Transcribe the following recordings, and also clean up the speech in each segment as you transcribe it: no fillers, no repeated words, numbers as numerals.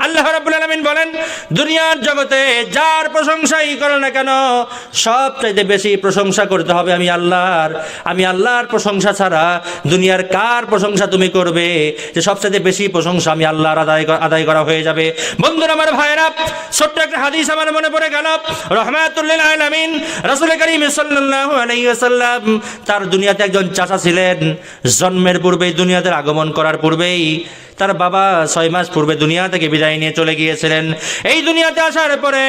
আল্লাহ রাব্বুল আলামিন বলেন, দুনিয়ার জগতে যার প্রশংসাই করো না কেন, সবচাইতে বেশি প্রশংসা করতে হবে আমি আল্লাহর। আমি আল্লাহর প্রশংসা ছাড়া দুনিয়ার কার প্রশংসা তুমি করবে, যে সবচাইতে বেশি প্রশংসা আমি আল্লাহর আদায় করা হয়ে যাবে। বন্ধুরা আমার ভাইরা, ছোট্ট একটা হাদিস আমার মনে পড়ে গেল। রাহমাতুল লিল আলামিন রাসূল করিম সাল্লাল্লাহু আলাইহি ওয়াসাল্লাম, তার দুনিয়াতে একজন চাচা ছিলেন। জন্মের পূর্বেই, দুনিয়াতে আগমন করার পূর্বেই তার বাবা 6 মাস পূর্বে দুনিয়া থেকে বিদায় নিয়ে চলে গিয়েছিলেন। এই দুনিয়াতে আসার পরে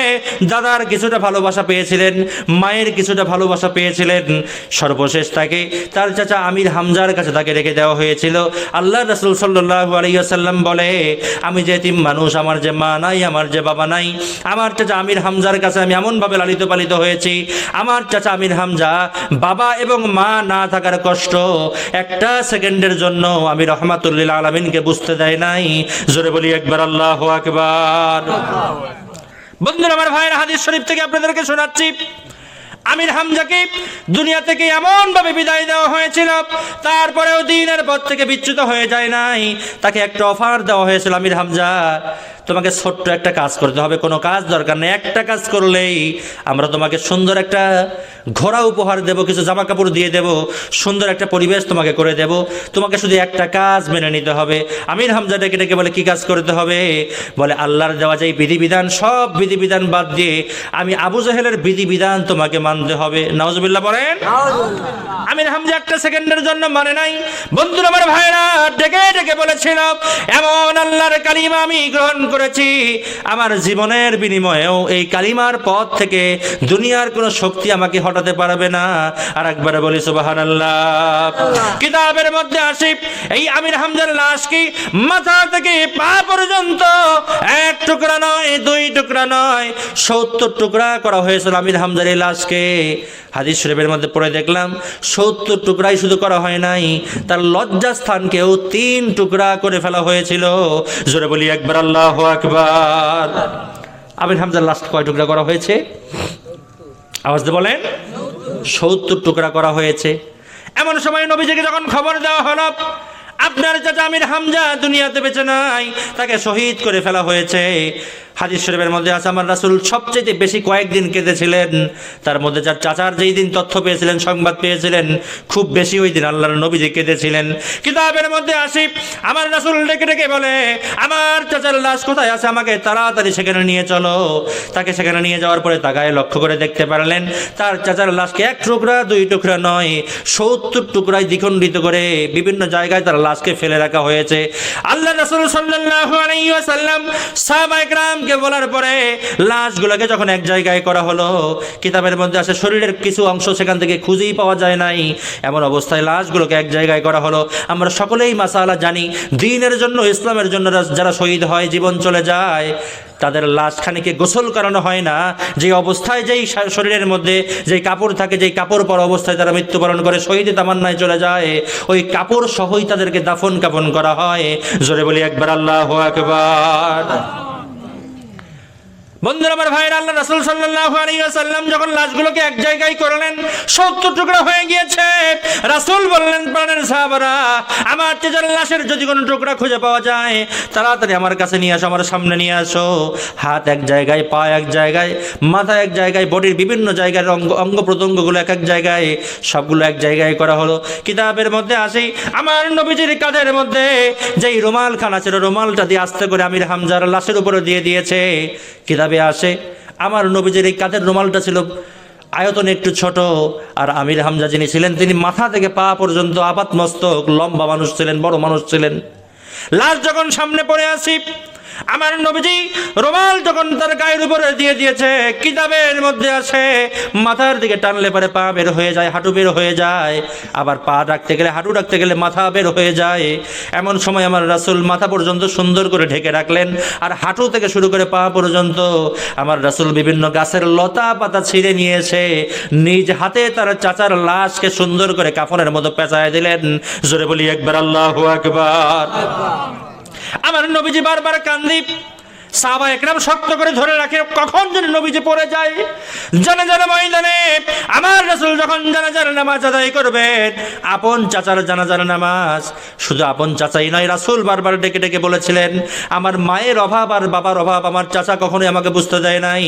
দাদার কিছুটা ভালোবাসা পেয়েছিলেন, মায়ের কিছুটা ভালোবাসা পেয়েছিলেন। সর্বশেষ তাকে তার চাচা আমির হামজার কাছে তাকে রেখে দেওয়া হয়েছিল। আল্লাহ রাসূল সাল্লাল্লাহু আলাইহি ওয়াসাল্লাম বলে, আমি যে এতিম মানুষ, আমার যে মা নাই, আমার যে বাবা নাই, আমার চাচা আমির হামজার কাছে আমি এমনভাবে লালিত পালিত হয়েছি, আমার চাচা আমির হামজা বাবা এবং মা না থাকার কষ্ট একটা সেকেন্ডের জন্য আমি রহমাতুল লিল আলামিনকে বুঝতে দেয় নাই। জোরে বলি একবার আল্লাহু আকবার। বন্ধুরা আমার ভাইয়ের, হাদিস শরীফ থেকে আপনাদেরকে শোনাচ্ছি, আমির হামজাকে দুনিয়া থেকে এমন ভাবে বিদায় দেওয়া হয়েছিল, তারপরেও দিনের পথ থেকে বিচ্যুত হয়ে যায় নাই। তাকে একটা অফার দেওয়া হয়েছিল, আমির হামজা তোমাকে ছোট্ট একটা কাজ করতে হবে, কোনো কাজ দরকার নেই, একটা কাজ করলেই আমরা তোমাকে সুন্দর একটা ঘোড়া উপহার দেব, কিছু জামা কাপড় দিয়ে দেব, সুন্দর একটা পরিবেশ তোমাকে করে দেব, তোমাকে শুধু একটা কাজ মেনে নিতে হবে। আমির হামজা ডেকে ডেকে বলে, কি কাজ করতে হবে? বলে, আল্লাহর দেওয়া যে বিধিবিধান, সব বিধিবিধান বাদ দিয়ে আমি আবু জাহেলের বিধিবিধান তোমাকে মানতে হবে। নাউজুবিল্লাহ বলেন। আমির হামজা একটা সেকেন্ডের জন্য মানে নাই। বন্ধুরা আমার ভাইরা, ডেকে ডেকে বলেছিল, এমন আল্লাহর কালিমা আমি গ্রহণ করেছি, আমার জীবনের বিনিময়েও এই কালিমার পথ থেকে দুনিয়ার কোনো শক্তি আমাকে হটাতে পারবে না। আর একবারে বলি সুবহানাল্লাহ। কিতাবের মধ্যে আসি, এই আমির হামজার লাশ কি মাথা থেকে পা পর্যন্ত এক টুকরা নয়, 2 টুকরা নয়, 70 টুকরা করা হয়েছিল আমির হামজার এই লাশকে। হাদিস শরীফের মধ্যে পড়ে দেখলাম 70 টুকরাই শুধু করা হয় নাই, তার লজ্জাস্থানকেও 3 টুকরা করে ফেলা হয়েছিল। জোরে বলি একবার আল্লাহু আকবার। আমির হামজার লাশ কয় টুকরা করা হয়েছে? আওয়াজ দিয়ে বলেন। 70 টুকরা করা হয়েছে। এমন সময় নবীজিকে যখন খবর দেওয়া হলো, আপনার চাচা আমির হামজা দুনিয়াতে বেঁচে নাই, তাকে শহীদ করে ফেলা হয়েছে, হাদিস শরীফের মধ্যে আছে আমার রাসূল সবচেয়ে বেশি কয়েকদিন কেঁদেছিলেন। তার মধ্যে যার চাচার যেই দিন তথ্য পেয়েছিলেন, সংবাদ পেয়েছিলেন, খুব বেশি ওই দিন আল্লাহর নবীজি কেঁদেছিলেন। কিতাবের মধ্যে আসি, আমার রাসূল ডেকে ডেকে বলে, আমার চাচার লাশ কোথায় আছে, আমাকে তাড়াতাড়ি সেখানে নিয়ে চলো। তাকে সেখানে নিয়ে যাওয়ার পরে তাকায় লক্ষ্য করে দেখতে পারলেন তার চাচার লাশকে 1 টুকরা 2 টুকরা নয়, 70 টুকরায় দ্বিখণ্ডিত করে বিভিন্ন জায়গায় তার লাশকে ফেলে রাখা হয়েছে। আল্লাহ রাসূল সাল্লাল্লাহু আলাইহি ওয়াসাল্লাম সাহাবায়ে কেরামকে বলার পরে লাশগুলোকে যখন এক জায়গায় করা হলো, কিতাবের মধ্যে আছে শরীরের কিছু অংশ সেখান থেকে খুঁজেই পাওয়া যায় নাই, এমন অবস্থায় লাশগুলোকে এক জায়গায় করা হলো। আমরা সকলেই মাসালা জানি, দ্বীনের জন্য, ইসলামের জন্য যারা শহীদ হয়, জীবন চলে যায়, তাদের লাশখানিকে গোসল করানো হয় না। যে অবস্থায়, যেই শরীরের মধ্যে যেই কাপড় থাকে, যেই কাপড় পরা অবস্থায় তারা মৃত্যুবরণ করে, শহীদে তামান্নায় চলে যায়, ওই কাপড় সহই তাদেরকে দাফন কাফন করা হয়। জোরে বলি একবার আল্লাহু আকবার। বন্ধুরা আমার ভাইরা, আল্লাহ রাসূল সাল্লাল্লাহু আলাইহি ওয়াসাল্লাম যখন লাশগুলোকে এক জায়গায় করলেন, 70 টুকরা হয়ে গিয়েছে, রাসূল বললেন, প্রাণের সাহাবারা, আমার চাচার লাশের যদি কোনো টুকরা খুঁজে পাওয়া যায়, তাড়াতাড়ি আমার কাছে নিয়ে আসো, আমার সামনে নিয়ে আসো। হাত এক জায়গায়, পা এক জায়গায়, মাথা এক জায়গায়, বডির বিভিন্ন জায়গায় অঙ্গ প্রত্যঙ্গগুলো এক এক জায়গায়, সবগুলো এক জায়গায় করা হলো। কিতাবের মধ্যে আসি, আমার নবীজির কাঁধের মধ্যে যেই রুমাল খানা ছিল, রুমালটা দিয়ে আস্তে করে আমির হামজার লাশের উপরে দিয়ে দিয়েছে। কিতাবে আসে, আমার নবীজির এই কাঁধের রুমালটা ছিল আয়তনে একটু ছোট, আর আমির হামজা যিনি ছিলেন, তিনি মাথা থেকে পা পর্যন্ত আপাত মস্তক, লম্বা মানুষ ছিলেন, বড় মানুষ ছিলেন। লাশ যখন সামনে পড়ে আসি, আমার নবীজি রুমাল যখন তার গায়ের উপরে দিয়ে দিয়েছে, কিতাবের মধ্যে আছে মাথার দিকে টানলে পরে পা বের হয়ে যায়, হাঁটু বের হয়ে যায়, আবার পা রাখতে গেলে, হাঁটু রাখতে গেলে মাথা বের হয়ে যায়। এমন সময় আমার রাসূল মাথা পর্যন্ত সুন্দর করে ঢেকে রাখলেন, আর হাঁটু থেকে শুরু করে পা পর্যন্ত আমার রাসূল বিভিন্ন গাছের লতা পাতা ছিঁড়ে নিয়েছে, নিজ হাতে তার চাচার লাশকে সুন্দর করে কাফনের মতো পেঁচায় দিলেন। জোরে বলি একবার আল্লাহু আকবার। আমার নবীজি বারবার কান্দি, সাহাবা একরাম শক্ত করে ধরে রাখে, কখন যেন নবীজি পড়ে যায়। জানাজার ময়দানে আমার রাসূল যখন জানাজার নামাজ আদায় করবেন, আপন চাচার জানাজার নামাজ, শুধু আপন চাচাই নয়, রাসূল বারবার ডেকে ডেকে বলেছিলেন, আমার মায়ের অভাব আর বাবার অভাব আমার চাচা কখনোই আমাকে বুঝতে দেয় নাই।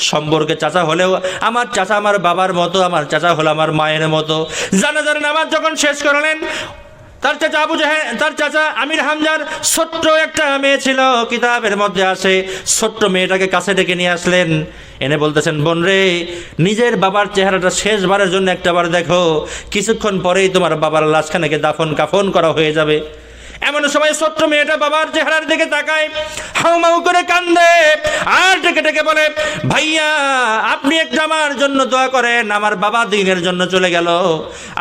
সম্পর্কে চাচা হলেও আমার চাচা আমার বাবার মতো, আমার চাচা হলো আমার মায়ের মতো। জানাজার নামাজ যখন শেষ করলেন, তার চাচা তার চাচা আমির হামজার ছোট্ট একটা মেয়ে ছিল, কিতাবের মধ্যে আসে, ছোট্ট মেয়েটাকে কাছে ডেকে নিয়ে আসলেন, এনে বলতেছেন, বোন রে, নিজের বাবার চেহারাটা শেষবারের জন্য একটাবার দেখো, কিছুক্ষণ পরেই তোমার বাবার লাশখানাকে দাফন কাফন করা হয়ে যাবে। এমন সময় ছোট্ট মেয়েটা বাবার চেহারার দিকে তাকায়, হাউমাউ করে কান্দে, আর ডেকে ডেকে বলে, ভাইয়া আপনি একটু আমার জন্য দোয়া করেন, আমার বাবা দ্বীনের জন্য চলে গেল।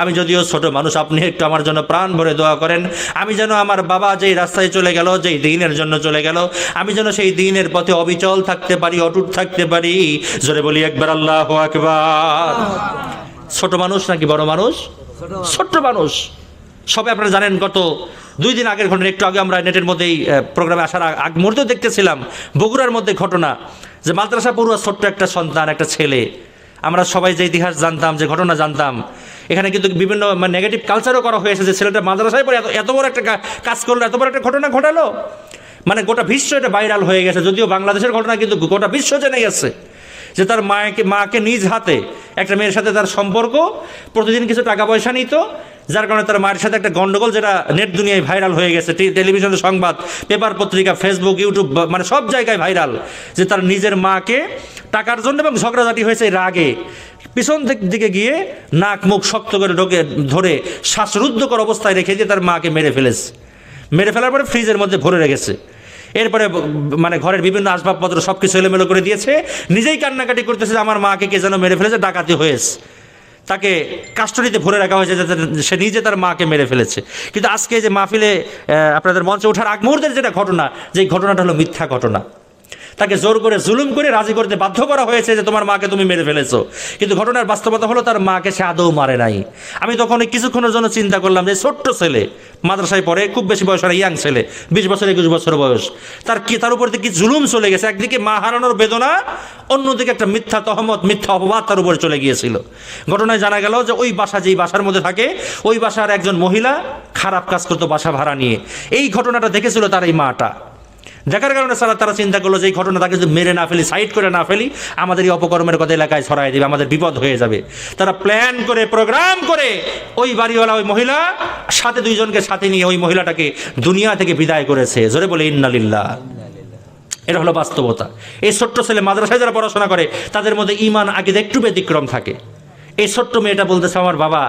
আমি যদিও ছোট মানুষ, আপনি একটু আমার জন্য প্রাণ ভরে দোয়া করেন, আমি যেন আমার বাবা যেই রাস্তায় চলে গেল, যেই দ্বীনের জন্য চলে গেল, আমি যেন সেই দ্বীনের পথে অবিচল থাকতে পারি, অটুট থাকতে পারি। জোরে বলি একবার আল্লাহু আকবার। ছোট মানুষ নাকি বড় মানুষ? ছোট্ট মানুষ। সবে আপনারা জানেন, গত 2 দিন আগের ঘটনা, একটু আগে আমরা নেটের মধ্যেই প্রোগ্রামে আসার আগ মুহূর্তে দেখতেছিলাম, বগুড়ার মধ্যে ঘটনা, যে মাদ্রাসা পড়ুয়া ছোট্ট একটা সন্তান, একটা ছেলে, আমরা সবাই যে ইতিহাস জানতাম, যে ঘটনা জানতাম, এখানে কিন্তু বিভিন্ন নেগেটিভ কালচারও করা হয়েছে, যে ছেলেটা মাদ্রাসায় পড়ে এত বড় একটা কাজ করলো, এত বড় একটা ঘটনা ঘটালো, মানে গোটা বিশ্ব এটা ভাইরাল হয়ে গেছে। যদিও বাংলাদেশের ঘটনা, কিন্তু গোটা বিশ্ব জেনে গেছে যে তার মাকে নিজ হাতে একটা মেয়ের সাথে তার সম্পর্ক, প্রতিদিন কিছু টাকা পয়সা নিত, যার কারণে তার মায়ের সাথে একটা গন্ডগোল, যেটা নেট দুনিয়ায় ভাইরাল হয়ে গেছে, টেলিভিশনের সংবাদ, পেপার পত্রিকা, ফেসবুক, ইউটিউব, মানে সব জায়গায় ভাইরাল, যে তার নিজের মাকে টাকার জন্য, এবং ঝগড়াঝাটি হয়েছে রাগে, পিছন দিকে গিয়ে নাক মুখ শক্ত করে ধরে শ্বাসরুদ্ধকর অবস্থায় রেখে দিয়ে তার মাকে মেরে ফেলেছে। মেরে ফেলার পরে ফ্রিজের মধ্যে ভরে রেখেছে। এরপরে মানে ঘরের বিভিন্ন আসবাবপত্র সব কিছু এলোমেলো করে দিয়েছে, নিজেই কান্নাকাটি করতেছে যে আমার মাকে কে যেন মেরে ফেলেছে, ডাকাতি হয়েছে, তাকে কাস্টডিতে ভরে রাখা হয়েছে, যাতে সে নিজে তার মাকে মেরে ফেলেছে। কিন্তু আজকে যে মাহফিলে আপনাদের মঞ্চে ওঠার আগ মুহূর্তের যেটা ঘটনা, যে ঘটনাটা হলো মিথ্যা ঘটনা। তাকে জোর করে জুলুম করে রাজি করতে বাধ্য করা হয়েছে যে তোমার মাকে তুমি মেরে ফেলেছো, কিন্তু ঘটনার বাস্তবতা হলো তার মাকে সে আদৌ মারে নাই। আমি তখন কিছুক্ষণের জন্য চিন্তা করলাম যে ছোট্ট ছেলে, মাদ্রাসায় পড়ে, খুব বেশি বয়স হয়, ইয়াং ছেলে, 20 বছর 21 বছর বয়স, তার উপর থেকে কি জুলুম চলে গেছে। একদিকে মা হারানোর বেদনা, অন্যদিকে একটা মিথ্যা তহমত, মিথ্যা অপবাদ তার উপরে চলে গিয়েছিল। ঘটনায় জানা গেল যে ওই বাসা, যেই বাসার মধ্যে থাকে, ওই বাসার একজন মহিলা খারাপ কাজ করতো বাসা ভাড়া নিয়ে। এই ঘটনাটা দেখেছিল তার এই মাটা। দেখার কারণে তারা চিন্তা করলো যে এই ঘটনা তাকে যদি মেরে না ফেলি, সাইড করে না ফেলি, আমাদের এই অপকর্মের কথা এলাকায় ছড়াই দেবে, আমাদের বিপদ হয়ে যাবে। তারা প্ল্যান করে, প্রোগ্রাম করে, ওই বাড়িওয়ালা ওই মহিলা সাথে 2 জনকে সাথে নিয়ে ওই মহিলাটাকে দুনিয়া থেকে বিদায় করেছে। জোরে বলে ইন্না লিল্লাহ। এটা হলো বাস্তবতা। এই ছোট্ট ছেলে, মাদ্রাসায় যারা পড়াশোনা করে, তাদের মধ্যে ঈমান আকীদা একটু ব্যতিক্রম থাকে। এই ছোট্ট মেয়েটা বলতেছে, আমার বাবা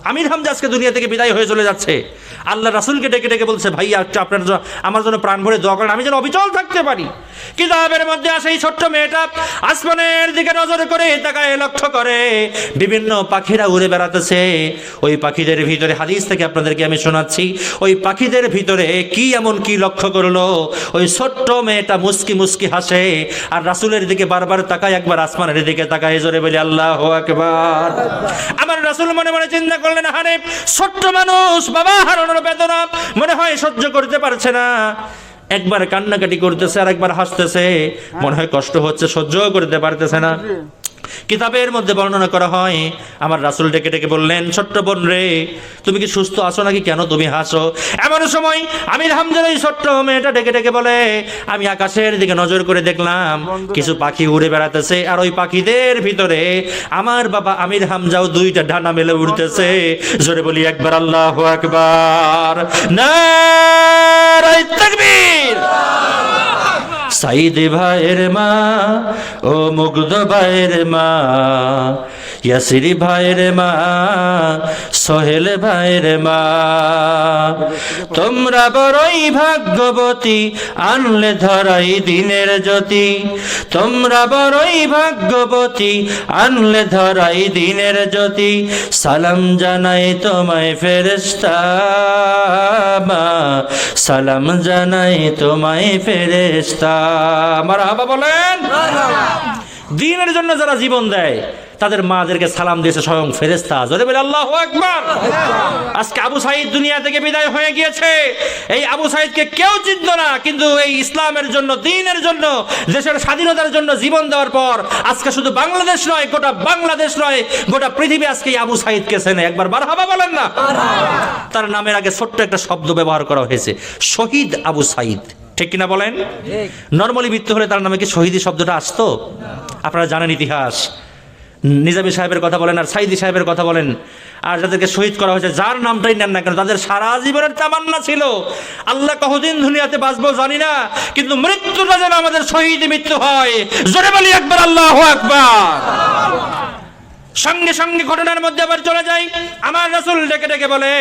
আমির হামজা আজকে দুনিয়া থেকে বিদায় হয়ে চলে যাচ্ছে। আল্লাহ রাসূলকে ডেকে ডেকে বলছে, ভাইয়া একটু আপনার আমার জন্য প্রাণ ভরে দোয়া করেন, আমি যেন অবিচল থাকতে পারি। কিতাবের মধ্যে আসে এই ছোট্ট মেয়েটা আসমানের দিকে নজর করে তাকায়, লক্ষ্য করে বিভিন্ন পাখিরা উড়ে বেড়াতেছে। ওই পাখিদের ভিতরে, হাদিস থেকে আপনাদেরকে আমি শোনাচ্ছি, ওই পাখিদের ভিতরে কি এমন কি লক্ষ্য করলো, ওই ছোট্ট মেয়েটা মুস্কি মুস্কি হাসে, আর রাসূলের দিকে বারবার তাকায়, একবার আসমানের দিকে তাকায়। জোরে বলি আল্লাহু আকবার। আমার রাসূল মনে মনে চিন্তা করলেন, আরে ছোট্ট মানুষ, বাবা হারানোর বেদনা মনে হয় সহ্য করতে পারছে না, একবার কান্নাকাটি করতেছে আর একবার হাসতেছে, মনে হয় কষ্ট হচ্ছে, সহ্য করতে পারতেছে না। কিতাবের মধ্যে বর্ণনা করা হয়, আমার রাসূল ডেকে ডেকে বললেন, ছোট্ট বোন রে, তুমি কি সুস্থ আছো নাকি, কেন তুমি হাসো? এমন সময় আমির হামজার এই ছোট্ট মেয়েটা ডেকে ডেকে বলে, আমি আকাশের দিকে নজর করে দেখলাম কিছু পাখি উড়ে বেড়াতেছে, আর ওই পাখিদের ভিতরে আমার বাবা আমির হামজাও 2টা ডানা মেলে উড়তেছে। জোরে বলি একবার আল্লাহু আকবার। নারায়ে তাকবীর। সাইদ ভাইয়ের মা, ও মুগ্ধ ভাইয়ের মা, ইয়াসির ভাইয়ের মা, সোহেল ভাইয়ের মা, তোমরা বড়ই ভাগ্যবতী, আনলে ধরাই দিনের জ্যোতি। তোমরা বড়ই ভাগ্যবতী, আনলে ধরাই দিনের জ্যোতি। সালাম জানাই তোমায় ফেরেশতা মা, সালাম জানাই তোমায় ফেরেশতা। মারহাবা বলেন। দ্বীনের জন্য যারা জীবন দেয়, তাদের মাদেরকে সালাম দিয়েছে স্বয়ং ফেরেশতা। জোরে বলে আল্লাহু আকবার। আজকে আবু সাঈদ দুনিয়া থেকে বিদায় হয়ে গিয়েছে। এই আবু সাঈদকে কেউ চিনত না, কিন্তু এই ইসলামের জন্য, দ্বীনের জন্য, দেশের স্বাধীনতার জন্য জীবন দেওয়ার পর আজকে শুধু বাংলাদেশ নয়, গোটা বাংলাদেশ নয়, গোটা পৃথিবী আজকে এই আবু সাঈদকে চেনে। একবার মারহাবা বলেন না। তার নামের আগে ছোট্ট একটা শব্দ ব্যবহার করা হয়েছে, শহীদ আবু সাঈদ। ঠিক কিনা বলেন? নরমালি মৃত্যু হলে তার নামে কি শহীদি শব্দটা আসতো? আপনারা জানেন ইতিহাস। নিজামী সাহেবের কথা বলেন আর সাইদি সাহেবের কথা বলেন, আর যাদেরকে শহীদ করা হয়েছে, যার নামটাই নেন না কেন, তাদের সারা জীবনের তামান্না ছিল, আল্লাহ কতদিন দুনিয়াতে বাঁচবো জানি না, কিন্তু মৃত্যুটা যেন আমাদের শহীদ মৃত্যু হয়। জোরে বলি একবার আল্লাহু আকবার। সঙ্গে সঙ্গে ঘটনার মধ্যে আবার চলে যাই। আমার রাসূল ডেকে ডেকে বলে,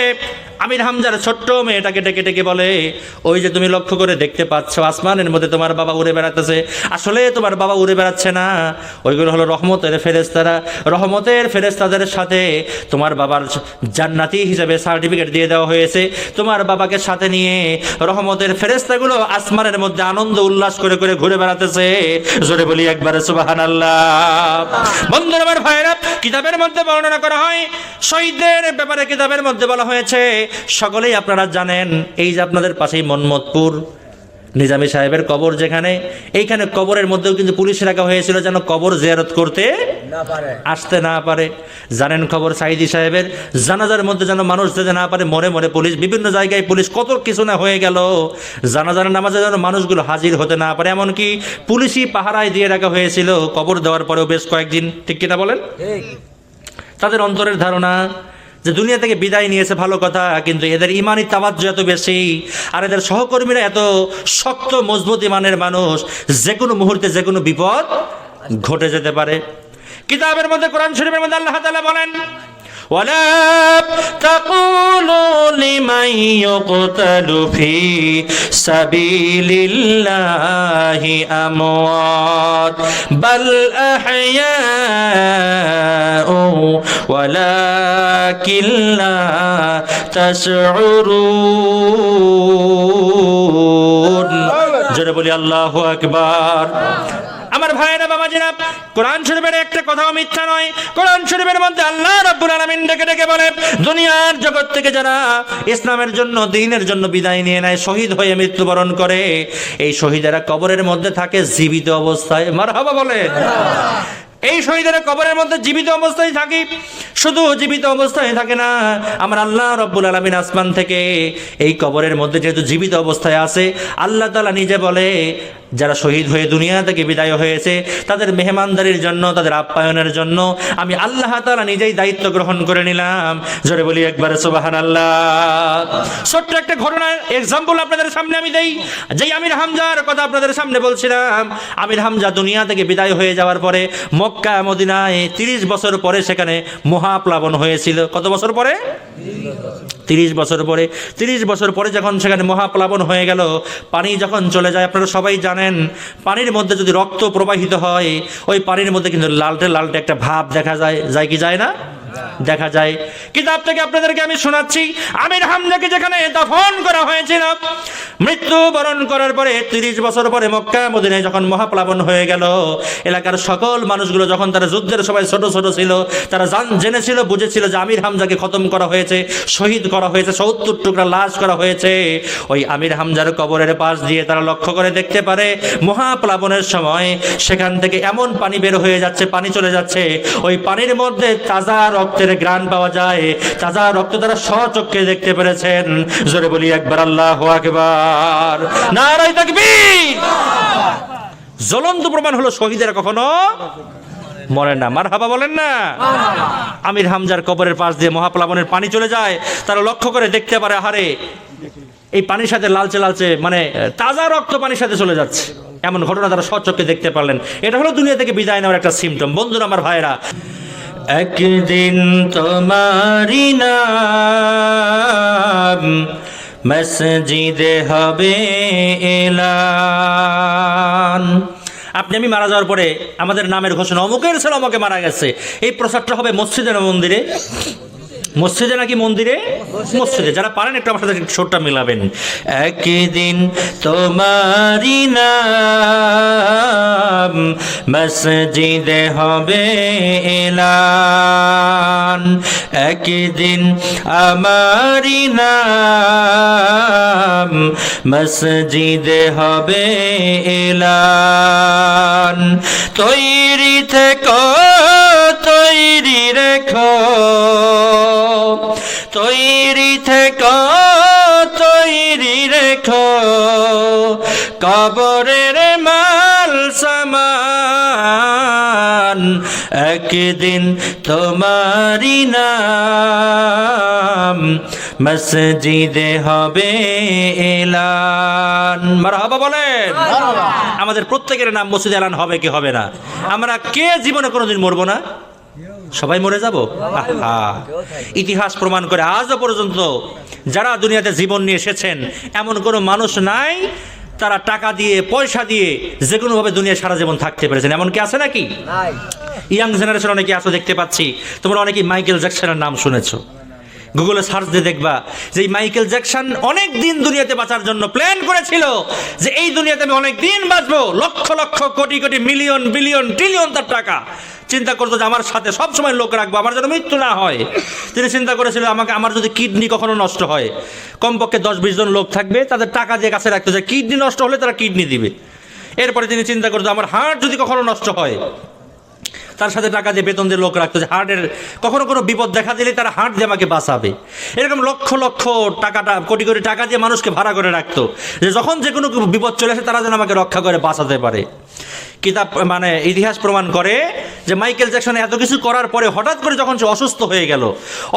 আমির হামজার ছোট্ট মেয়েটাকে ডেকে ডেকে বলে, ওই যে তুমি লক্ষ্য করে দেখতে পাচ্ছ আসমানের মধ্যে তোমার বাবা উড়ে বেড়াতেছে, আসলে তোমার বাবা উড়ে বেড়াচ্ছে না, ওইগুলো হলো রহমতের ফেরেশতারা। রহমতের ফেরেশতাদের সাথে তোমার বাবার জান্নাতি হিসেবে সার্টিফিকেট দিয়ে দেওয়া হয়েছে। তোমার বাবাকে সাথে নিয়ে রহমতের ফেরেশতাগুলো আসমানের মধ্যে আনন্দ উল্লাস করে করে ঘুরে বেড়াতেছে। জোরে বলি একবারে সুবহানাল্লাহ। বন্ধুরা আমার ভাইরা, কিতাবের মধ্যে বর্ণনা করা হয়, শহীদদের ব্যাপারে কিতাবের মধ্যে বলা হয়েছে, সকলেই আপনারা জানেন, এই যে আপনাদের পাশেই মনমতপুর নিজামী সাহেবের কবর, যেখানে এইখানে কবরের মধ্যেও কিন্তু পুলিশ রাখা হয়েছিল যেন কবর জিয়ারত করতে আসতে না পারে। জানেন খবর, সাইদি সাহেবের জানাজার মধ্যে যেন মানুষ যেতে না পারে, মরে মরে পুলিশ, বিভিন্ন জায়গায় পুলিশ, কত কিছু না হয়ে গেল, জানাজার নামাজে যেন মানুষগুলো হাজির হতে না পারে, এমনকি পুলিশই পাহারায় দিয়ে রাখা হয়েছিল কবর দেওয়ার পরেও বেশ কয়েকদিন। ঠিক কিনা বলেন? তাদের অন্তরের ধারণা যে দুনিয়া থেকে বিদায় নিয়েছে, ভালো কথা, কিন্তু এদের ইমানি তাওয়াজ্জু এত বেশি, আর এদের সহকর্মীরা এত শক্ত মজবুত ইমানের মানুষ, যে কোনো মুহূর্তে যে কোনো বিপদ ঘটে যেতে পারে। কিতাবের মধ্যে, কোরআন শরীফের মধ্যে আল্লাহ তাআলা বলেন, ওয়ালা তাকুলু লিমান ইউকতালু ফি সাবিলিল্লাহি আমওয়াত বাল আহইয়াউ ওয়ালাকিন লা তাশউরুন। জোরে বলি আল্লাহু আকবার। আমার ভাইয়েরা, বাবাজিরা, কোরআন শরীফের একটা কথাও মিথ্যা নয়। কোরআন শরীফের মধ্যে আল্লাহ রাব্বুল আলামিন ডেকে ডেকে বলে, দুনিয়ার জগৎ থেকে যারা ইসলামের জন্য, দ্বীনের জন্য বিদায় নিয়ে নেয়, শহীদ হয়ে মৃত্যুবরণ করে, এই শহীদেরা কবরের মধ্যে থাকে জীবিত অবস্থায়। মারহাবা বলেন। এই শহীদের কবরের মধ্যে জীবিত অবস্থায় থাকি। শুধু জীবিত অবস্থায় থাকে না, আমার আল্লাহ রব্বুল আলামিন আসমান থেকে এই কবরের মধ্যে যেহেতু জীবিত অবস্থায় আছে, আল্লাহ তাআলা নিজে বলে, যারা শহীদ হয়ে দুনিয়া থেকে বিদায় হয়েছে তাদের মেহমানদারির জন্য, তাদের আপ্যায়নের জন্য আমি আল্লাহ তাআলা নিজেই দায়িত্ব গ্রহণ করে নিলাম। জোরে বলি একবার সুবহানাল্লাহ। ছোট্ট একটা ঘটনার এক্সাম্পল আপনাদের সামনে আমি দেই। যেই আমির হামজার কথা আপনাদের সামনে বলছিলাম, আমির হামজা দুনিয়া থেকে বিদায় হয়ে যাওয়ার পরে মক্কা মদিনায় 30 বছর পরে সেখানে মহাপ্লাবন হয়েছিল। কত বছর পরে? 30 বছর পরে। 30 বছর পরে যখন সেখানে মহাপ্লাবন হয়ে গেল, পানি যখন চলে যায়, আপনারা সবাই জানেন, পানির মধ্যে যদি রক্ত প্রবাহিত হয়, ওই পানির মধ্যে কিন্তু লালটে লালটে একটা ভাব দেখা যায়, যায় কি যায় না? দেখা যায়। কিতাব থেকে আপনাদেরকে আমি শোনাচ্ছি, আমির হামজাকে যেখানে দাফন করা হয়েছিল, মৃত্যুবরণ করার পরে 30 বছর পরে মক্কা মদিনায় যখন মহাপ্লাবন হয়ে গেল, এলাকার সকল মানুষগুলো, যখন তারা যুদ্ধের সবাই ছোট ছোট ছিল, তারা জেনেছিল, বুঝেছিল যে আমির হামজাকে খতম করা হয়েছে, শহীদ করা হয়েছে, 70 টুকরা লাশ করা হয়েছে। ওই আমির হামজার কবরের পাশ দিয়ে তারা লক্ষ্য করে দেখতে পারে, মহাপ্লাবনের সময় সেখান থেকে এমন পানি বের হয়ে যাচ্ছে, পানি চলে যাচ্ছে, ওই পানির মধ্যে তাজা রক্তের ঘ্রাণ পাওয়া যায়। তাজা রক্ত তারা স্বচক্ষে দেখতে পেরেছেন। জোরে বলি একবার আল্লাহু আকবার, নারায়ে তাকবীর। জ্বলন্ত প্রমাণ হলো শহীদেরা কখনো মরে না। মারহাবা বলেন না। আমির হামজার কবরের পাশ দিয়ে মহাপ্লাবনের পানি চলে যায়, তারা লক্ষ্য করে দেখতে পারে, আহারে এই পানির সাথে লালচে লালচে, মানে তাজা রক্ত পানির সাথে চলে যাচ্ছে। এমন ঘটনা তারা স্বচক্ষে দেখতে পারলেন। এটা হলো দুনিয়া থেকে বিদায় নেওয়ার একটা সিম্পটম। বন্ধুরা আমার ভাইরা, একদিন তোমারি নাম মসজিদে হবে এলান। আপনি আমি মারা যাওয়ার পরে আমাদের নামের ঘোষণা, অমুকের ছেলে অমুকে মারা গেছে, এই প্রচারটা হবে মসজিদে না মন্দিরে? মসজিদে নাকি মন্দিরে? মসজিদে। যারা পারেন একটু আমার সাথে ছোটটা মিলাবেন। একদিন তোমারি নাম মসজিদে হবে এলান, একদিন আমারি নাম মসজিদে হবে এলান। তৈরি থেকো, তৈরি রেখো, তৈরি থেকো, তৈরি রেখো, কবরের মাল সামান একদিন তোমারি নাম মসজিদে হবে এলান। মারহাবা বলেন। আমাদের প্রত্যেকের নাম মসজিদে এলান হবে কি হবে না? আমরা কে জীবনে কোনোদিন মরবো না? সবাই মরে যাব। ইতিহাস প্রমাণ করে আজও পর্যন্ত যারা দুনিয়াতে জীবন নিয়ে এসেছেন এমন কোনো মানুষ নাই তারা টাকা দিয়ে পয়সা দিয়ে যে কোনোভাবে দুনিয়ায় সারা জীবন থাকতে পেরেছেন, এমন কি আছে নাকি? ইয়াং জেনারেশন অনেকে আসো দেখতে পাচ্ছি, তোমরা অনেকেই মাইকেল জ্যাকসনের নাম শুনেছো। গুগলে সার্চ দিয়ে দেখবা যে মাইকেল জ্যাকসন অনেক দিন দুনিয়াতে বাঁচার জন্য প্ল্যান করেছিল যে এই দুনিয়াতে আমি অনেক দিন বাঁচবো, lakh lakh crore crore million billion trillion তার টাকা চিন্তা করতো যে আমার সাথে সবসময় লোক রাখবো, আমার যেন মৃত্যু না হয়। তিনি চিন্তা করেছিল আমার যদি কিডনি কখনো নষ্ট হয় কমপক্ষে 10-20 জন লোক থাকবে, তাদের টাকা দিয়ে কাছে রাখতো যে কিডনি নষ্ট হলে তারা কিডনি দিবে। এরপরে তিনি চিন্তা করতো আমার হার্ট যদি কখনো নষ্ট হয় তার সাথে টাকা দিয়ে বেতন দিয়ে লোক রাখতো যে হার্টের কখনো কোনো বিপদ দেখা দিলে তারা হার্ট দিয়ে আমাকে বাঁচাবে। এরকম লক্ষ লক্ষ টাকাটা কোটি কোটি টাকা দিয়ে মানুষকে ভাড়া করে রাখতো যে যখন যে কোনো বিপদ চলে আসে তারা যেন আমাকে রক্ষা করে বাঁচাতে পারে। কিতাব মানে ইতিহাস প্রমাণ করে যে মাইকেল জ্যাকসন এত কিছু করার পরে হঠাৎ করে যখন সে অসুস্থ হয়ে গেল,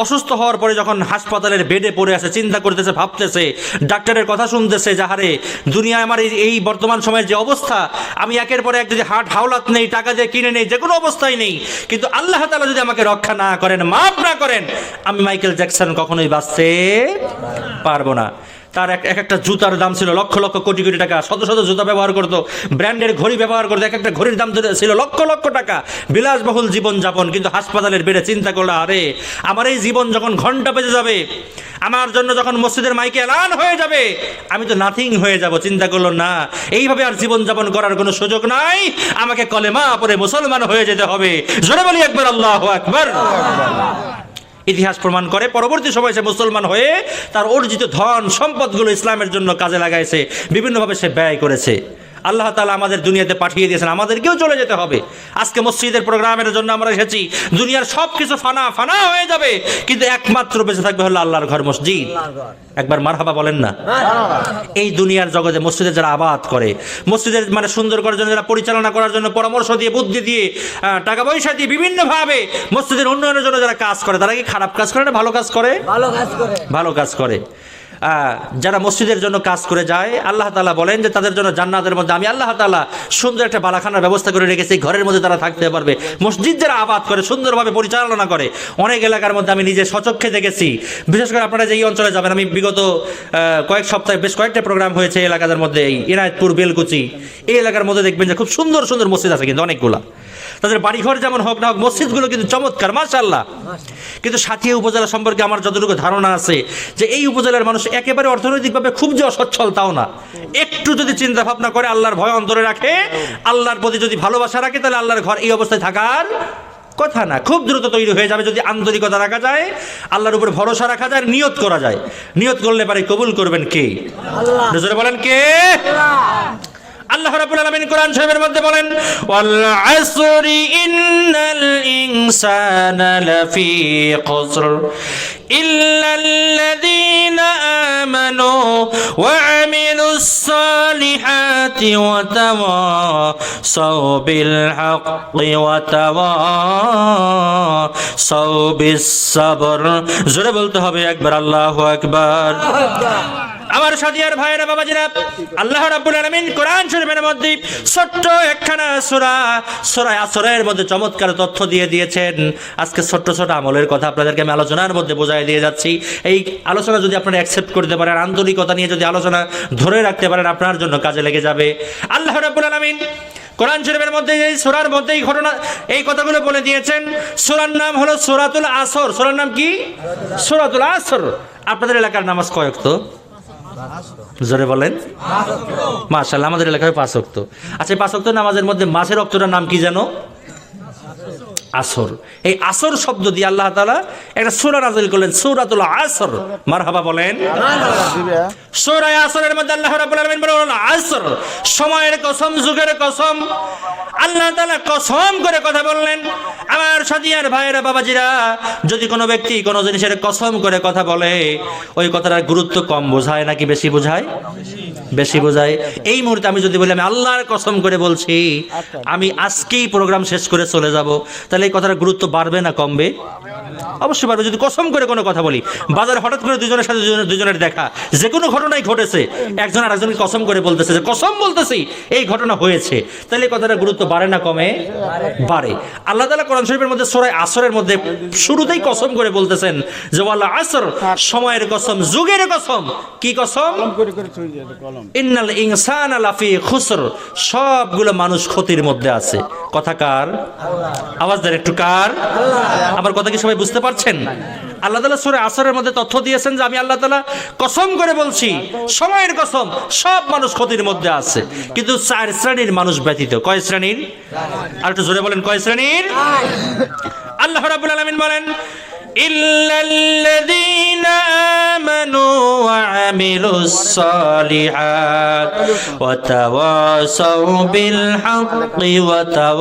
অসুস্থ হওয়ার পরে যখন হাসপাতালের বেডে পড়ে আছে, চিন্তা করতেছে, ভাবতেছে, ডাক্তারের কথা শুনতেছে, যাহারে দুনিয়ায় আমার এই বর্তমান সময়ের যে অবস্থা, আমি একের পরে এক যদি হার্ট হাওলাত নেই, টাকা দিয়ে কিনে নেই, যে কোনো অবস্থায় নেই, কিন্তু আল্লাহ তাআলা যদি আমাকে রক্ষা না করেন, মাফ না করেন, আমি মাইকেল জ্যাকসন কখনোই বাঁচতে পারবো না। তার একটা জুতার দাম ছিল লক্ষ লক্ষ কোটি কোটি টাকা, শত শত জুতা ব্যবহার করতো, ব্র্যান্ডের ঘড়ি ব্যবহার করতো, এক একটা ঘড়ির দাম ছিল লক্ষ লক্ষ টাকা, বিলাসবহুল জীবনযাপন। কিন্তু হাসপাতালের বেডে চিন্তা করলো, আরে আমার এই জীবন যখন ঘন্টা বেজে যাবে, আমার জন্য যখন মসজিদের মাইকে এলান হয়ে যাবে, আমি তো নাথিং হয়ে যাব। চিন্তা করলো না, এইভাবে আর জীবনযাপন করার কোনো সুযোগ নাই, আমাকে কলেমা পড়ে মুসলমান হয়ে যেতে হবে। জোরে বলি একবার আল্লাহু আকবার। ইতিহাস প্রমাণ করে পরবর্তী সময় সে মুসলমান হয়ে তার অর্জিত ধন সম্পদগুলো ইসলামের জন্য কাজে লাগাইছে, বিভিন্নভাবে সে ব্যয় করেছে। আল্লাহ তাআলা আমাদের দুনিয়াতে পাঠিয়ে দিয়েছেন, আমাদেরকেও চলে যেতে হবে। আজকে মসজিদের প্রোগ্রামের জন্য আমরা এসেছি, দুনিয়ার সব কিছু ফানা ফানা হয়ে যাবে, কিন্তু একমাত্র বেঁচে থাকবে হলো আল্লাহর ঘর মসজিদ। একবার মারহাবা বলেন না। এই দুনিয়ার জগতে মসজিদে যারা আবাদ করে, মসজিদের মানে সুন্দর করার জন্য, যারা পরিচালনা করার জন্য পরামর্শ দিয়ে, বুদ্ধি দিয়ে, টাকা পয়সা দিয়ে, বিভিন্নভাবে মসজিদের উন্নয়নের জন্য যারা কাজ করে, তারা কি খারাপ কাজ করে না ভালো কাজ করে? ভালো কাজ করে। যারা মসজিদের জন্য কাজ করে যায়, আল্লাহ তাআলা বলেন যে তাদের জন্য জান্নাতের মধ্যে আমি আল্লাহ তাআলা সুন্দর একটা বালাখানার ব্যবস্থা করে রেখেছি, ঘরের মধ্যে তারা থাকতে পারবে। মসজিদ যারা আবাদ করে, সুন্দরভাবে পরিচালনা করে, অনেক এলাকার মধ্যে আমি নিজে স্বচক্ষে দেখেছি। বিশেষ করে আপনারা যে এই অঞ্চলে যাবেন, আমি বিগত কয়েক সপ্তাহে বেশ কয়েকটা প্রোগ্রাম হয়েছে এই এলাকাদের মধ্যে, এই এনায়েতপুর, বেলকুচি, এই এলাকার মধ্যে দেখবেন যে খুব সুন্দর সুন্দর মসজিদ আছে, কিন্তু অনেকগুলা। তাদের বাড়িঘর যেমন হোক না হোক, মসজিদগুলো কিন্তু চমৎকার, মাশাআল্লাহ। কিন্তু সাথিয়া উপজেলা সম্পর্কে আমার যতটুকু ধারণা আছে যে এই উপজেলার মানুষ একেবারে অর্থনৈতিকভাবে খুব যে অসচ্ছল তাও না। একটু যদি চিন্তা ভাবনা করে, আল্লাহর ভয় অন্তরে রাখে, আল্লাহর প্রতি যদি ভালোবাসা রাখে, তাহলে আল্লাহর ঘর এই অবস্থায় থাকার কথা না, খুব দ্রুত তৈরি হয়ে যাবে যদি আন্তরিকতা রাখা যায়, আল্লাহর উপর ভরসা রাখা যায়, নিয়ত করা যায়। নিয়ত করলে পারে কবুল করবেন কে? আল্লাহ। বলেন কে? আল্লাহ রাব্বুল আলামিন কোরআন শরীফের মধ্যে বলেন, ওয়াল আসরি ইন্নাল ইনসানা লাফি খুসর ইল্লাল্লাযীনা আমানু ওয়া আমিলুস সালিহাতি ওয়া তাওয়াসাউ বিল হাক্কি ওয়া তাওয়াসাউ বিস সাবর। জোরে বলতে হবে একবার আল্লাহু আকবার। আমার সাথীয়ার ভাইয়েরা, বাবাজিরা, আল্লাহ রাব্বুল আলামিন কোরআন শরীফের মধ্যে ছোট্ট একখানা সূরা আসরের মধ্যে চমৎকার তথ্য দিয়ে দিয়েছেন। আজকে ছোট্ট ছোট আমলের কথা আপনাদেরকে আমি আলোচনার মধ্যে বোঝাই দিয়ে যাচ্ছি। এই আলোচনা যদি আপনারা অ্যাকসেপ্ট করতে পারেন, আন্তরিকতা নিয়ে যদি আলোচনা ধরে রাখতে পারেন, আপনার জন্য কাজে লেগে যাবে। আল্লাহ রাব্বুল আলামিন কোরআন শরীফের মধ্যে এই সূরার মধ্যে এই ঘটনা, এই কথাগুলো বলে দিয়েছেন। সূরার নাম হলো সূরাতুল আসর। সূরার নাম কি? সূরাতুল আসর। আপনাদের এলাকার নামাজ কয় ওয়াক্ত? জোরে বলেন মাশাআল্লাহ। আমাদের এলাকায় 5 ওয়াক্ত। আচ্ছা, 5 ওয়াক্ত নামাজের মধ্যে মাঝের ওয়াক্তটার নাম কি জানো? আসর। এই আসর শব্দ দিয়ে আল্লাহ তাআলা একটা সূরা নাযিল করলেন, সূরাতুল আসর। মারহাবা বলেন। সূরা আসরের মধ্যে আল্লাহ রাব্বুল আলামিন বলেন আসর, সময়ের কসম, যুগের কসম। আল্লাহ তাআলা কসম করে কথা বললেন। আমার সাথীয়ার ভাইয়েরা, বাবাজিরা, যদি কোনো ব্যক্তি কোনো জিনিসের কসম করে কথা বলে, ওই কথাটার গুরুত্ব কম বোঝায় নাকি বেশি বোঝায়? বেশি বোঝায়। এই মুহূর্তে আমি যদি বলি আমি আল্লাহর কসম করে বলছি আমি আজকেই প্রোগ্রাম শেষ করে চলে যাব, তাহলে এই কথার গুরুত্ব বাড়বে না কমবে? অবশ্যই পারবে। যদি কসম করে কোনো কথা বলি, বাজারে হঠাৎ করে দুজনের সাথে দুজনের দেখা, যে কোনো ঘটনাই ঘটেছে, একজন আর একজনকে কসম করে বলতেছে যে কসম বলতেছি এই ঘটনা হয়েছে, তাহলে এই কথাটার গুরুত্ব বাড়ে না কমে? বাড়ে। আল্লাহ তাআলা কোরআন শরীফের মধ্যে সূরা আসরের মধ্যে শুরুতেই কসম করে বলতেছেন যে ওয়াল আসর, সময়ের কসম, যুগের কসম। কি কসম? ইন্নাল ইনসানা লাফি খুসর, সবগুলো মানুষ ক্ষতির মধ্যে আছে। কথা কার? আওয়াজ দেন একটু, কার? আমার কথা কি সবাই বুঝতে পারছেন? আল্লাহ তাআলা সূরা আসরের মধ্যে তথ্য দিয়েছেন যে আমি আল্লাহ তাআলা কসম করে বলছি, সময়ের কসম, সব মানুষ ক্ষতির মধ্যে আছে, কিন্তু 4 শ্রেণীর মানুষ ব্যতীত। কয় শ্রেণীর? আর একটু জোরে বলেন, কয় শ্রেণীর? আল্লাহ রাব্বুল আলামিন বলেন ইল্লাল্লাযীনা আমানু ওয়া আমিলুস সালিহাত ওয়া তাওয়াসাউ বিল হাক্কি ওয়া তাওয়াসাউ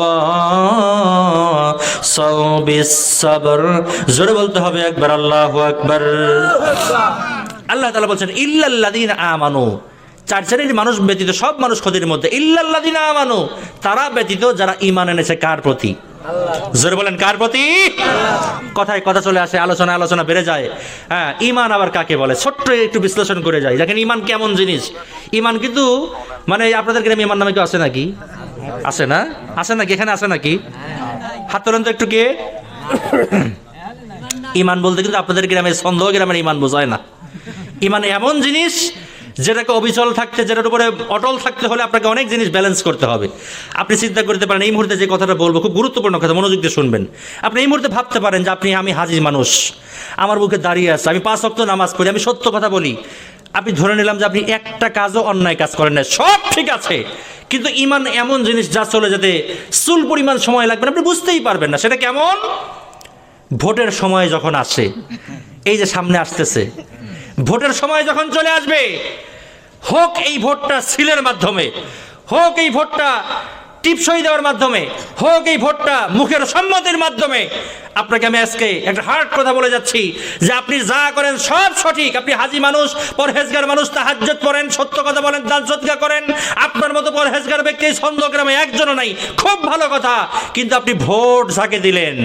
বিস সাবর। জোরে বলতে হবে একবার আল্লাহু আকবার। আল্লাহ তাআলা বলেন ইল্লাল্লাযীনা আমানু, 4 শ্রেণীর মানুষ ব্যতীত সব মানুষ ক্ষতির মধ্যে। ইল্লাল্লাযীনা আমানু, তারা ব্যতীত যারা ঈমান এনেছে। কার প্রতি? জোরে বলেন, কার প্রতি? কথায় কথা চলে আসে, আলোচনা বেড়ে যায়। হ্যাঁ, ঈমান আবার কাকে বলে? ছোট্ট একটু বিশ্লেষণ করে যাই। দেখেন ঈমান কেমন জিনিস। ঈমান কিন্তু মানে আপনাদের গ্রামে ঈমান নামে কেউ আছে নাকি? আছে না? আছে নাকি? এখানে আছে নাকি? হাত তোলেন তো একটু। কে? ঈমান বলতে কিন্তু আপনাদের গ্রামে সন্দেহ গ্রামের ঈমান বোঝায় না। ঈমান এমন জিনিস যেটাকে অবিচল থাকতে, যেটার উপরে অটল থাকতে হলে আপনাকে অনেক জিনিস ব্যালেন্স করতে হবে। আপনি চিন্তা করতে পারেন, এই মুহূর্তে যে কথাটা বলবো খুব গুরুত্বপূর্ণ কথা, মনোযোগ দিয়ে শুনবেন। আপনি এই মুহূর্তে ভাবতে পারেন যে আমি হাজি মানুষ, আমার বুকে দাঁড়িয়ে আছে, আমি 5 ওয়াক্ত নামাজ পড়ি, আমি সত্য কথা বলি। আপনি ধরে নিলাম যে আপনি একটা কাজও অন্যায় কাজ করেন না, সব ঠিক আছে, কিন্তু ঈমান এমন জিনিস যা চলে যেতে চুল পরিমাণ সময় লাগবে না, আপনি বুঝতেই পারবেন না। সেটা কেমন? ভোটের সময় যখন আসে, এই যে সামনে আসতেছে, ভোটের সময় যখন চলে আসবে, হোক এই ভোটটা সিলের মাধ্যমে, হোক এই ভোটটা টিপসই দেওয়ার মাধ্যমে, হোক এই ভোটটা মুখের সম্মতির মাধ্যমে, আপনাকে আমি আজকে একটা হার্ড কথা বলে যাচ্ছি যে আপনি যা করেন সব সঠিক। আপনি হাজি মানুষ, পরহেজগার মানুষ, তাহাজ্জুদ পড়েন, সত্য কথা বলেন, দান সদকা করেন, আপনার মতো পরহেজগার ব্যক্তি ছন্দগ্রামে একজনও নাই, খুব ভালো কথা। কিন্তু আপনি ভোট যাকে দিলেন,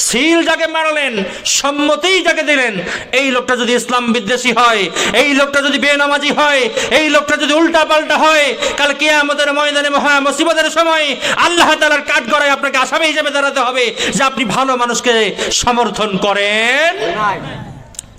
সিল যাকে মারলেন, সম্মতি যাকে দিলেন, এই লোকটা যদি ইসলাম বিদ্বেষী হয়, এই লোকটা যদি বেনামাজি হয়, এই লোকটা যদি উল্টা পাল্টা হয়, কাল কিয়ামতের ময়দানে মহা মুসিবতের সময় আল্লাহ তাআলার কাঠগড়ায় আপনাকে আসামি হিসেবে দাঁড়াতে হবে যে আপনি ভালো মানুষকে সমর্থন করেন।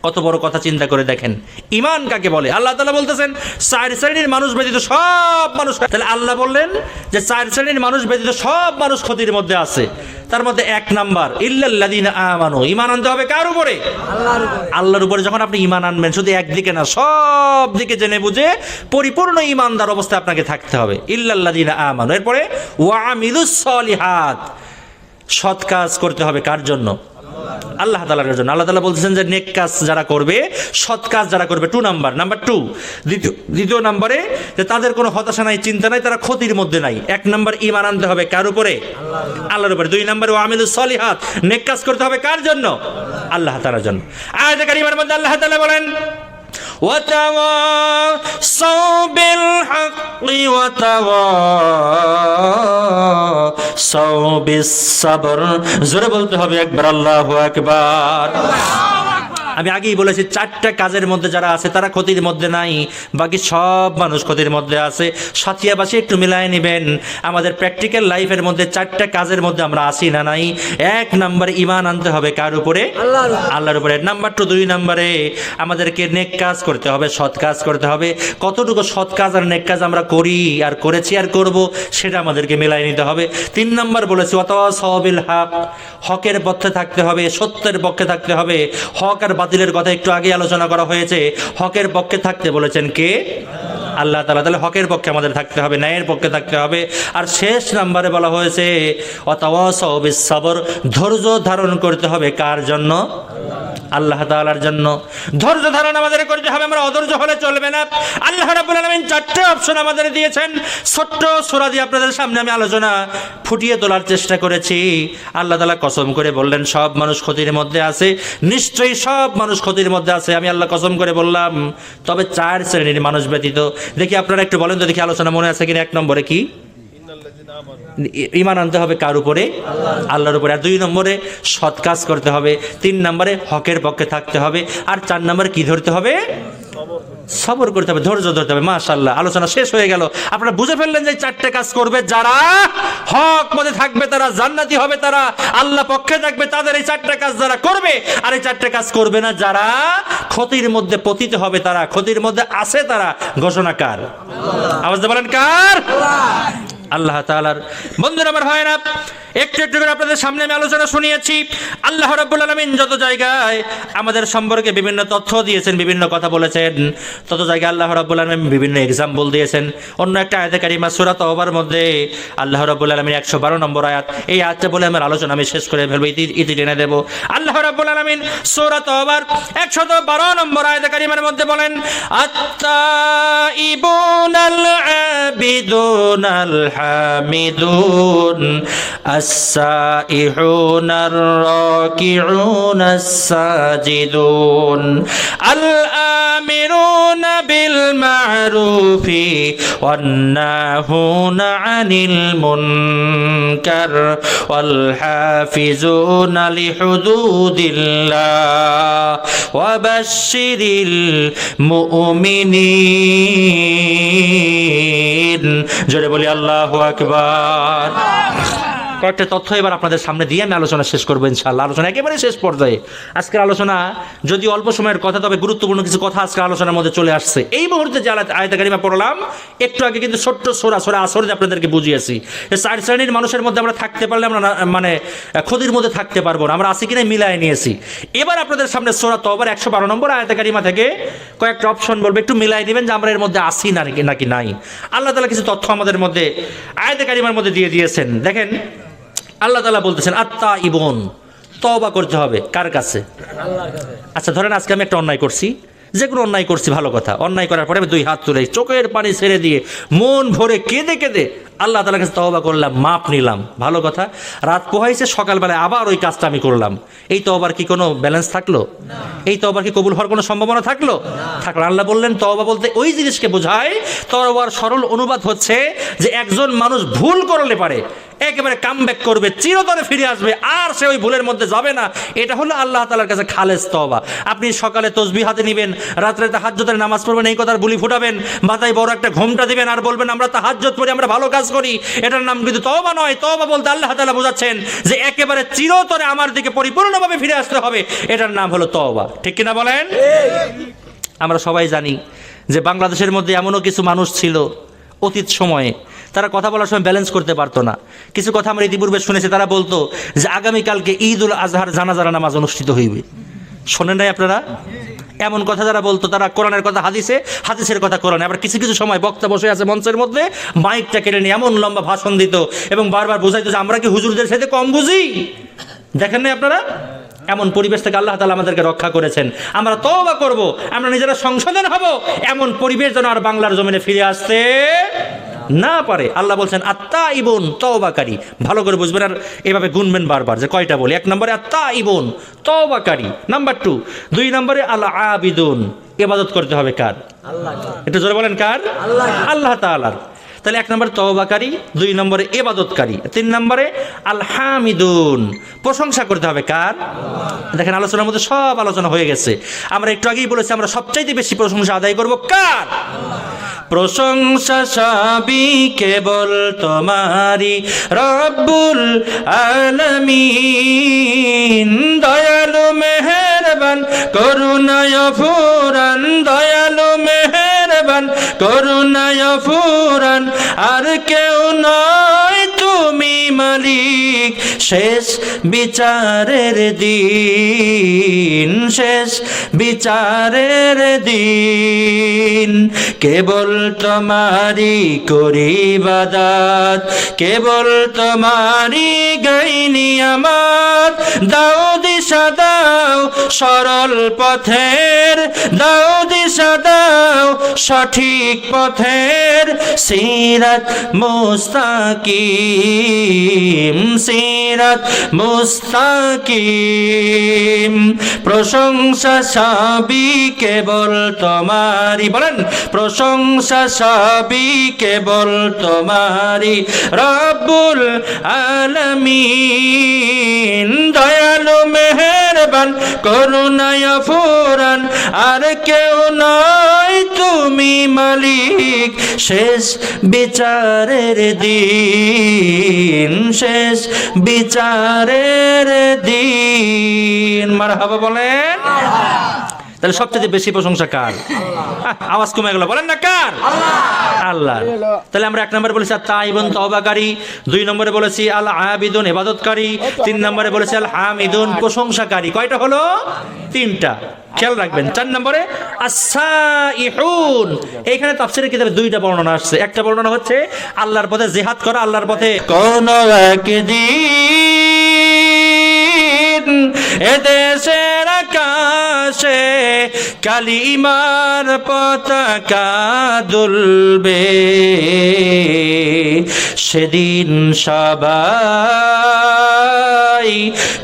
কত বড় কথা চিন্তা করে দেখেন। ঈমান কাকে বলে? আল্লাহ তাআলা বলতেছেন 4 শ্রেণীর মানুষ ব্যতীত সব মানুষ। তাহলে আল্লাহ বললেন যে 4 শ্রেণীর মানুষ ব্যতীত সব মানুষ ক্ষতির মধ্যে আছে। তার মধ্যে 1 নাম্বার ইল্লাল্লাযীনা আমানু, ঈমান আনতে হবে কার উপরে? আল্লাহর উপরে। যখন আপনি ঈমান আনবেন, শুধু একদিকে না, সব দিকে জেনে বুঝে পরিপূর্ণ ঈমানদার অবস্থায় আপনাকে থাকতে হবে। ইল্লাল্লাযীনা আমানু। এরপরে ওয়া আমিলুস সালিহাত, সৎ কাজ করতে হবে। কার জন্য? আল্লাহ তাআলার জন্য। আল্লাহ তাআলা বলতেছেন যে নেক কাজ যারা করবে, সৎ কাজ যারা করবে, 2 নাম্বার। নাম্বার 2, দ্বিতীয় নম্বরে যে তাদের কোনো হতাশা নাই, চিন্তা নাই, তারা ক্ষতির মধ্যে নাই। 1 নাম্বার ঈমান আনতে হবে কার উপরে? আল্লাহর উপরে। 2 নাম্বার ওয়া আমিলুস সালিহাত, নেক কাজ করতে হবে কার জন্য? আল্লাহ তাআলার জন্য। আয়াতে কারিমার মধ্যে আল্লাহ তাআলা বলেন ওয়াতাওয়াসাউ বিল হাক্কি ওয়াতাওয়াসাউ বিস সাবর। জোরে বলতে হবে একবার আল্লাহু আকবার। আমি আগেই বলেছি 4টা কাজের মধ্যে যারা আছে তারা ক্ষতির মধ্যে নাই, বাকি সব মানুষ ক্ষতির মধ্যে আছে। সাথিয়াবাসী একটু মিলায় নেবেন, আমাদের প্র্যাকটিক্যাল লাইফের মধ্যে 4টা কাজের মধ্যে আমরা আসি না নাই। 1 নম্বরে ঈমান আনতে হবে কার উপরে? আল্লাহর উপরে। নাম্বার 2, 2 নম্বরে আমাদেরকে নেক কাজ করতে হবে, সৎ কাজ করতে হবে। কতটুকু সৎ কাজ আর নেক কাজ আমরা করি আর করেছি আর করব, সেটা আমাদেরকে মিলায় নিতে হবে। 3 নম্বর বলেছি ওয়াতাওয়াসাউ বিল হক, হকের পথে থাকতে হবে, সত্যের পক্ষে থাকতে হবে। হক আর বাতিলের কথা একটু আগে আলোচনা করা হয়েছে। হকের পক্ষে থাকতে বলেছেন কে? আল্লাহ তাআলা। তাহলে হকের পক্ষে আমাদের থাকতে হবে, ন্যায়ের পক্ষে থাকতে হবে। আর শেষ নাম্বারে বলা হয়েছে ওয়াতাওয়াসাউ বিস সবর, ধৈর্য ধারণ করতে হবে কার জন্য? আল্লাহ তাআলার জন্য। ধৈর্য ধারণ আমাদের করতে হবে, আমরা অধৈর্য হলে চলবে না। আল্লাহ রাব্বুল আলামিন 4টে অপশন আমাদের দিয়েছেন। ছোট্ট সূরা দিয়ে আপনাদের সামনে আমি আলোচনা ফুটিয়ে তোলার চেষ্টা করেছি। আল্লাহ তাআলা কসম করে বললেন সব মানুষ ক্ষতির মধ্যে আছে, নিশ্চয়ই সব মানুষ ক্ষতির মধ্যে আছে। আমি আল্লাহ কসম করে বললাম, তবে 4 শ্রেণীর মানুষ ব্যতীত। দেখি আপনারা একটু বলেন তো দেখি, আলোচনা মনে আছে কিনা। 1 নম্বরে কি? ঈমান আনতে হবে কার উপরে? আল্লাহর উপরে। আর 2 নম্বরে সৎ কাজ করতে হবে। 3 নম্বরে হকের পক্ষে থাকতে হবে। আর 4 নম্বরে কি ধরতে হবে? সবর করতে হবে, ধৈর্য ধরতে হবে। মাশাআল্লাহ, আলোচনা শেষ হয়ে গেল। আপনারা বুঝে ফেললেন যে 4টে কাজ করবে যারা, হক মধ্যে থাকবে তারা জান্নাতি হবে, তারা আল্লাহ পক্ষে থাকবে তাদের এই 4টে কাজ যারা করবে। আর এই 4টে কাজ করবে না যারা, ক্ষতির মধ্যে পতিত হবে তারা, ক্ষতির মধ্যে আছে তারা। ঘোষণা কার? আওয়াজ দিয়ে বলেন কার? আল্লাহ তাআলার। বন্ধুরা আমার হয় না, একটু একটু করে আপনাদের সামনে আমি আলোচনা শুনিয়েছি। আল্লাহ রাব্বুল আলামিন যত জায়গায় আমাদের সম্পর্কে বিভিন্ন তথ্য দিয়েছেন, বিভিন্ন কথা বলেছেন, তত জায়গায় আল্লাহ রাব্বুল আলামিন বিভিন্ন এক্সাম্পল দিয়েছেন। অন্য একটা আয়াতে কারিমা সূরা তাওবার মধ্যে আল্লাহ রাব্বুল আলামিন 112 নম্বর আয়াত, এই আয়াতটা বলে আমার আলোচনা আমি শেষ করে ফেলবো, ইতি টেনে দেব। আল্লাহ রাব্বুল আলামিন সূরা তাওবার 112 নম্বর আয়াতে কারিমার মধ্যে বলেন, আত-তাইবুনাল আবিদুনাল হামিদুন السائحون الراكعون الساجدون الآمرون بالمعروف والناهون عن المنكر والحافظون لحدود الله وبشر المؤمنين জোরে বলি আল্লাহু আকবার। কয়েকটা তথ্য এবার আপনাদের সামনে দিয়ে আমি আলোচনা শেষ করবো ইনশাআল্লাহ। আলোচনা একেবারে শেষ পর্যায়ে। আজকের আলোচনা যদি অল্প সময়ের কথা, তবে গুরুত্বপূর্ণ কিছু কথা আজকের আলোচনার মধ্যে চলে আসছে। এই মুহূর্তে যে আয়াতে কারিমা পড়লাম, একটু আগে কিন্তু ছোট্ট সূরা আসর যে আপনাদেরকে বুঝিয়েছি। এই 4 শ্রেণীর মানুষের মধ্যে আমরা থাকতে পারলে আমরা মানে ক্ষতির মধ্যে থাকতে পারবো না। আমরা আছি কিনা মিলাই নিয়েছি। এবার আপনাদের সামনে সূরা তাওবার 112 নম্বর আয়াতে কারিমা থেকে কয়েকটা অপশন বলবো, একটু মিলাই দিবেন যে আমরা এর মধ্যে আছি নাকি নাই। আল্লাহ তাআলা কিছু তথ্য আমাদের মধ্যে আয়াতে কারিমার মধ্যে দিয়ে দিয়েছেন। দেখেন আল্লাহ তাআলা বলতেছেন আত-তাইবুন, তওবা করতে হবে কার কাছে? আল্লাহর কাছে। আচ্ছা ধরেন আজকে আমি একটা অন্যায় করছি, যে কোনো অন্যায় করছি, ভালো কথা। অন্যায় করার পরে আমি 2 হাত তুলে চোখের পানি ছেড়ে দিয়ে মন ভরে কেঁদে কেঁদে আল্লাহ তাআলার কাছে তওবা করলাম, মাপ নিলাম, ভালো কথা। রাত পোহাইছে, সকালবেলায় আবার ওই কাজটা আমি করলাম। এই তওবার কি কোনো ব্যালেন্স থাকলো? এই তওবার কি কবুল হওয়ার কোনো সম্ভাবনা থাকলো? থাকলো। আল্লাহ বললেন তওবা বলতে ওই জিনিসকে বোঝায়। তওবার সরল অনুবাদ হচ্ছে যে একজন মানুষ ভুল করলে পারে একেবারে কামব্যাক করবে, চিরতরে ফিরে আসবে, আর সে ওই ভুলের মধ্যে যাবে না। এটা হলো আল্লাহ তাআলার কাছে খালেস তওবা। আপনি সকালে তাসবিহ হাতে নেবেন, রাত্রে তাহাজ্জুদের নামাজ পড়বেন, এই কথার বুলি ফুটাবেন, মাথায় বড় একটা ঘোমটা দিবেন, আর বলবেন আমরা তাহাজ্জুদ পড়ি, আমরা ভালো কাজ করি। এটার নাম কিন্তু তওবা নয়। তওবা বলতে আল্লাহ তাআলা বোঝাচ্ছেন যে একেবারে চিরতরে আমার দিকে পরিপূর্ণভাবে ফিরে আসতে হবে। এটার নাম হলো তওবা। ঠিক কিনা বলেন? আমরা সবাই জানি যে বাংলাদেশের মধ্যে এমনও কিছু মানুষ ছিল অতীত সময়ে, তারা কথা বলার সময় ব্যালেন্স করতে পারতো না। কিছু কথা আমরা ইতিপূর্বে শুনেছি, তারা বলতো যে আগামীকালকে ঈদুল আজহার জানাজা নামাজ অনুষ্ঠিত হইবে। শোনেন নাই আপনারা? এমন কথা যারা বলতো, তারা কোরআনের কথা হাদিসে, হাদিসের কথা কোরআনে। আবার কিছু কিছু সময় বক্তা বসে আছে মঞ্চের মধ্যে, মাইকটা কেড়ে নিয়ে এমন লম্বা ভাষণ দিত এবং বারবার বোঝাইতো যে আমরা কি হুজুরদের সাথে কম বুঝি? দেখেন নাই আপনারা? এমন পরিবেশ থেকে আল্লাহ তাআলা আমাদেরকে রক্ষা করেছেন। আমরা তওবা করব, আমরা নিজেরা সংশোধন হব, এমন পরিবেশ যেন আর বাংলার জমিনে ফিরে আসতে না পারে। আল্লাহ বলছেন আত-তাইবুন, তওবাকারী। ভালো করে বুঝবেন আর এভাবে গুনবেন বারবার যে কয়টা বলি। 1 নম্বরে আত-তাইবুন, তওবাকারী। নাম্বার 2, 2 নম্বরে আল-আবিদুন, ইবাদত করতে হবে কার? আল্লাহ। একটু জোরে বলেন কার? আল্লাহ তাআলার। তাহলে 1 নম্বরে তওবাকারী, 2 নম্বরে ইবাদতকারী, 3 নম্বরে আল হামিদুন, প্রশংসা করতে হবে কার? দেখেন আলোচনার মধ্যে সব আলোচনা হয়ে গেছে। আমরা একটু আগেই বলেছি আমরা সবচাইতে বেশি প্রশংসা আদায় করব কার? প্রশংসা সবই কেবল তোমারই রব্বুল আলামিন। দয়ালু মেহেরবান করুণায় ফুরান, দয়ালু মেহেরবান করুণায় ফুরান, আর কেউ নয় তুমি মালিক শেষ বিচারের দিন, শেষ বিচারের দিন। কেবল তোমারি করি ইবাদত, কেবল তোমারি গাই নিয়ামত। দাও দিশা দাও সরল পথের, দাও দিশা দাও সঠিক পথের। সিরাত মুস্তাকিম, সিরাত মুস্তাকিম। প্রশংসা সবই কেবল তোমারি, বলেন প্রশংসা সবই কেবল তোমারি। রব্বুল আলামিন দয়ালু মেহেরবান করুণায় ফুরান, আর কেউ নয় তুমি মালিক। শেষ বিচারের দিন, শেষ বিচারের দিন। মারহাবা বলেন। তাহলে সবচেয়ে বেশি প্রশংসা কার? আওয়াজ কমে গেল, বলেন না কার? আল্লাহ। তাহলে আমরা 1 নম্বরে বলেছি তাইবুন তওবাকারী, 2 নম্বরে বলেছি আল আবিদুন ইবাদতকারী, 3 নম্বরে বলেছি আল হামিদুন প্রশংসাকারী। কয়টা হলো? 3টা। খেয়াল রাখবেন। 4 নম্বরে আস-সাইহুন। এইখানে তাফসীরের কিতাবে 2টা বর্ণনা আসছে। একটা বর্ণনা হচ্ছে আল্লাহর পথে জিহাদ করা, আল্লাহর পথে কোন একদিন এদেশের আকাশে কালিমার পতাকা দুলবে, সেদিন সবাই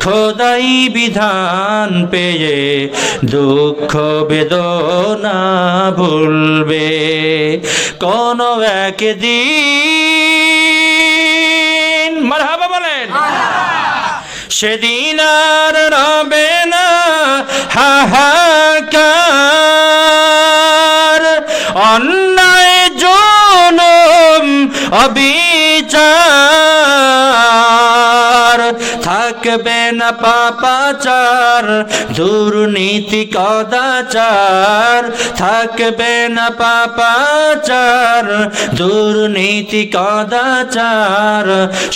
খোদাই বিধান পেয়ে দুঃখ বেদনা ভুলবে। কোন একদিন, মারহাবা বলেন, সেদিন আর রবে না হাহাকার, অন্যায় জুলুম অবিচার, থাকবে না পাপাচার দুর্নীতি কদাচার, থাকবে না পাপাচার দুর্নীতি কদাচার,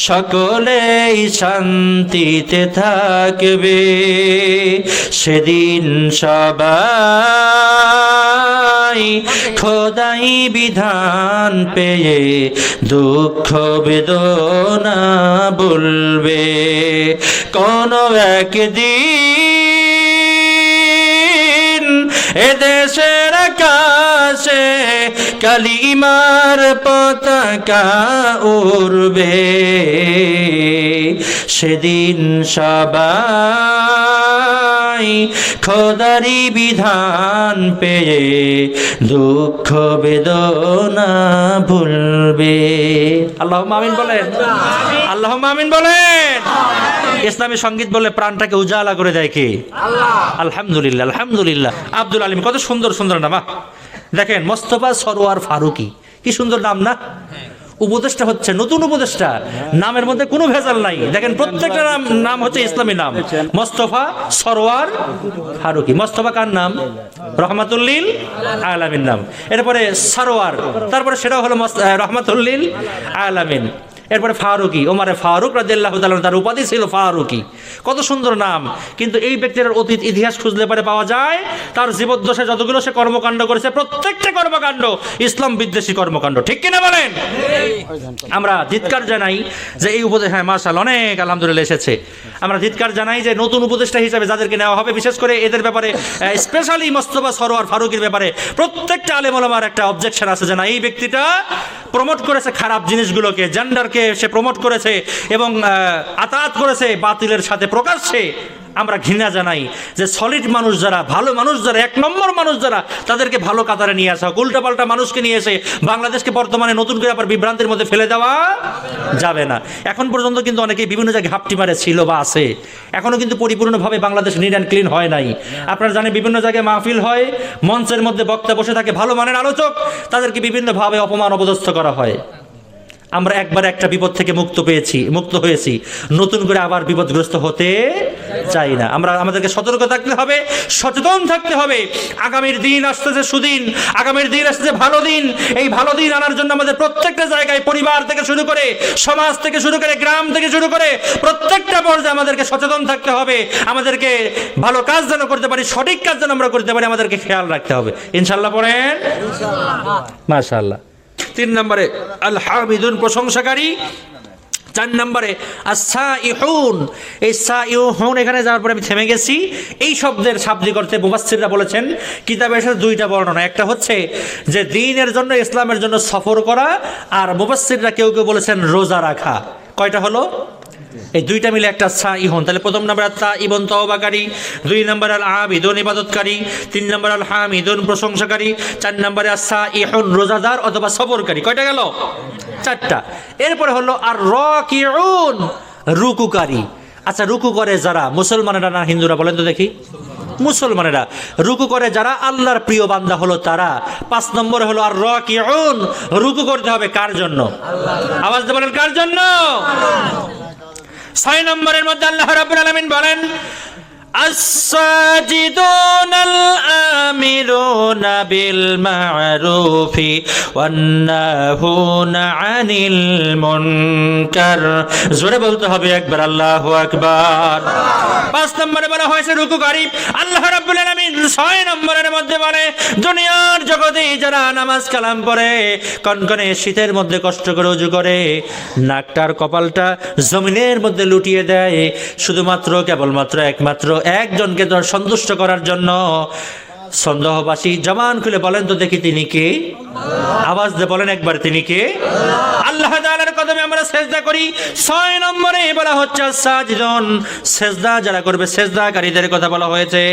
সকলেই শান্তিতে থাকবে। সেদিন সবাই খোদাই বিধান পেয়ে দুঃখ বেদনা বলবে। কোন একদিন এদেশের আকাশে কালিমার পতাকা উড়বে, সেদিন সবাই খোদারি বিধান পেয়ে দুঃখ বেদনা ভুলবে। আল্লাহুম্মা আমিন বলেন, আল্লাহুম্মা আমিন বলেন। ইসলামী সঙ্গীত বলে প্রাণটাকে উজালা করে দেয় কে? আল্লাহ। আলহামদুলিল্লাহ, আলহামদুলিল্লাহ। আব্দুল আলিম, কত সুন্দর সুন্দর নাম। দেখেন, মোস্তফা সরোয়ার ফারুকী, কি সুন্দর নাম না? উপদেষ্টা হচ্ছে নতুন উপদেষ্টা, নামের মধ্যে কোনো ভেজাল নাই। দেখেন, প্রত্যেকটা নাম হচ্ছে ইসলামী নাম। মোস্তফা সরোয়ার ফারুকী। মোস্তফা কার নাম? রহমাতুল্লিল আলামিন নাম। এরপরে সরোয়ার, তারপরে সেটাও হলো রহমাতুল্লিল আলামিন। এরপরে ফারুকী, ওমরে ফারুক রাদিয়াল্লাহু তাআলা, তার উপাধি ছিল ফারুকী। কত সুন্দর নাম। কিন্তু এই ব্যক্তির অতীত ইতিহাস খুঁজলে পরে পাওয়া যায় তার জীবদ্দশায় যতগুলো সে কর্মকাণ্ড করেছে, প্রত্যেকটা কর্মকাণ্ড ইসলাম বিদ্বেষী কর্মকাণ্ড। ঠিক কিনা বলেন? আমরা ধিক্কার জানাই যে এই উপদেশ, হ্যাঁ মাশাআল্লাহ, অনেক আলহামদুলিল্লাহ এসেছে। আমরা ধিক্কার জানাই যে নতুন উপদেষ্টা হিসেবে যাদেরকে নেওয়া হবে, বিশেষ করে এদের ব্যাপারে, স্পেশালি মোস্তফা সরোয়ার ফারুকীর ব্যাপারে প্রত্যেকটা আলেম ওলামার একটা অবজেকশন আছে যে না, এই ব্যক্তিটা প্রমোট করেছে খারাপ জিনিসগুলোকে, জেন্ডারকে সে প্রমোট করেছে এবং আতাত করেছে বাতিলের সাথে প্রকাশ্যে। আমরা ঘৃণা জানাই যে সলিড মানুষ যারা, ভালো মানুষ যারা, 1 নম্বর মানুষ যারা, তাদেরকে ভালো কাতারে নিয়ে আসা হোক। উল্টাপাল্টা মানুষকে নিয়ে এসে বাংলাদেশকে বর্তমানে নতুন করে আবার বিভ্রান্তির মধ্যে ফেলে দেওয়া যাবে না। এখন পর্যন্ত কিন্তু অনেকেই বিভিন্ন জায়গায় ঘাপটি মারে ছিল বা আছে, এখনও কিন্তু পরিপূর্ণভাবে বাংলাদেশ নিট অ্যান্ড ক্লিন হয় নাই। আপনারা জানেন, বিভিন্ন জায়গায় মাহফিল হয়, মঞ্চের মধ্যে বক্তা বসে থাকে, ভালো মানের আলোচক, তাদেরকে বিভিন্নভাবে অপমান অপদস্থ করা হয়। আমরা একবার একটা বিপদ থেকে মুক্ত হয়েছি, নতুন করে আবার বিপদগ্রস্ত হতে চাই না। আমাদেরকে সতর্ক থাকতে হবে, সচেতন থাকতে হবে। আগামীর দিন আসতেছে সুদিন, আগামীর দিন আসতেছে ভালো দিন। এই ভালো দিন আনার জন্য আমাদের প্রত্যেকটা জায়গায়, পরিবার থেকে শুরু করে, সমাজ থেকে শুরু করে, গ্রাম থেকে শুরু করে প্রত্যেকটা পর্যায়ে আমাদেরকে সচেতন থাকতে হবে। আমাদেরকে ভালো কাজ যেন করতে পারি, সঠিক কাজ যেন আমরা করতে পারি, আমাদেরকে খেয়াল রাখতে হবে। ইনশাআল্লাহ পড়েন, মাশাআল্লাহ। 3 নম্বরে আল হামিদুন, প্রশংসাকারী। 4 নম্বরে আস-সাইহুন। এই সাইহুন এখানে যাওয়ার পরে আমি থেমে গেছি। এই শব্দের শাব্দিক অর্থে মুফাসসিররা বলেছেন, কিতাবে এসে 2টা বর্ণনা। একটা হচ্ছে যে দ্বীনের জন্য, ইসলামের জন্য সফর করা, আর মুফাসসিররা কেউ কেউ বলেছেন রোজা রাখা। কয়টা হলো? এই 2টা মিলে একটা সাইহুন। তাহলে প্রথম নম্বর তাইবুন, তওবাকারী। 2 নম্বর আল আবিদুন, ইবাদতকারী। 3 নম্বর আল হামিদুন, প্রশংসাকারী। 4 নম্বরে আস-সাইহুন, রোজাদার অথবা সফরকারী। কয়টা গেল? 4টা। এরপরে হলো আর রাকিউন, রুকুকারী। আচ্ছা, রুকু করে যারা, মুসলমানেরা না হিন্দুরা? বলেন তো দেখি। মুসলমানেরা রুকু করে যারা, আল্লাহর প্রিয় বান্দা হলো তারা। 5 নম্বরে হলো আর রাকিউন, রুকু করতে হবে কার জন্য? আওয়াজ দিয়ে বলেন, কার জন্য? 6 নম্বরের মধ্যে আল্লাহ রাব্বুল আলামিন বলেন, الساجدون الآمرون بالمعروف والناهون عن المنكر। জোরে বলতে হবে একবার, আল্লাহু আকবার। 5 নম্বরে বলা হয়েছে রুকুকারী। আল্লাহ রাব্বুল আলামিন 6 নম্বরের মধ্যে বলে, দুনিয়ার জগতে যারা নামাজ কালাম পড়ে, কনকনে শীতের মধ্যে কষ্ট করে ওযু করে, নাকটার কপালটা জমিনের মধ্যে লুটিয়ে দেয়, শুধুমাত্র কেবলমাত্র একমাত্র একজনকে সন্তুষ্ট করার জন্য। সন্দেহবাসী জবান খুলে বলেন তো দেখি, তিনি কে? আওয়াজ দিয়ে বলেন একবার, তিনি কে? আল্লাহ তাআলার কদমে আমরা সেজদা করি। 6 নম্বরে বলা হচ্ছে সাজিদুন, সেজদা যারা করবে, সেজদাকারীদের কথা বলা হয়েছে।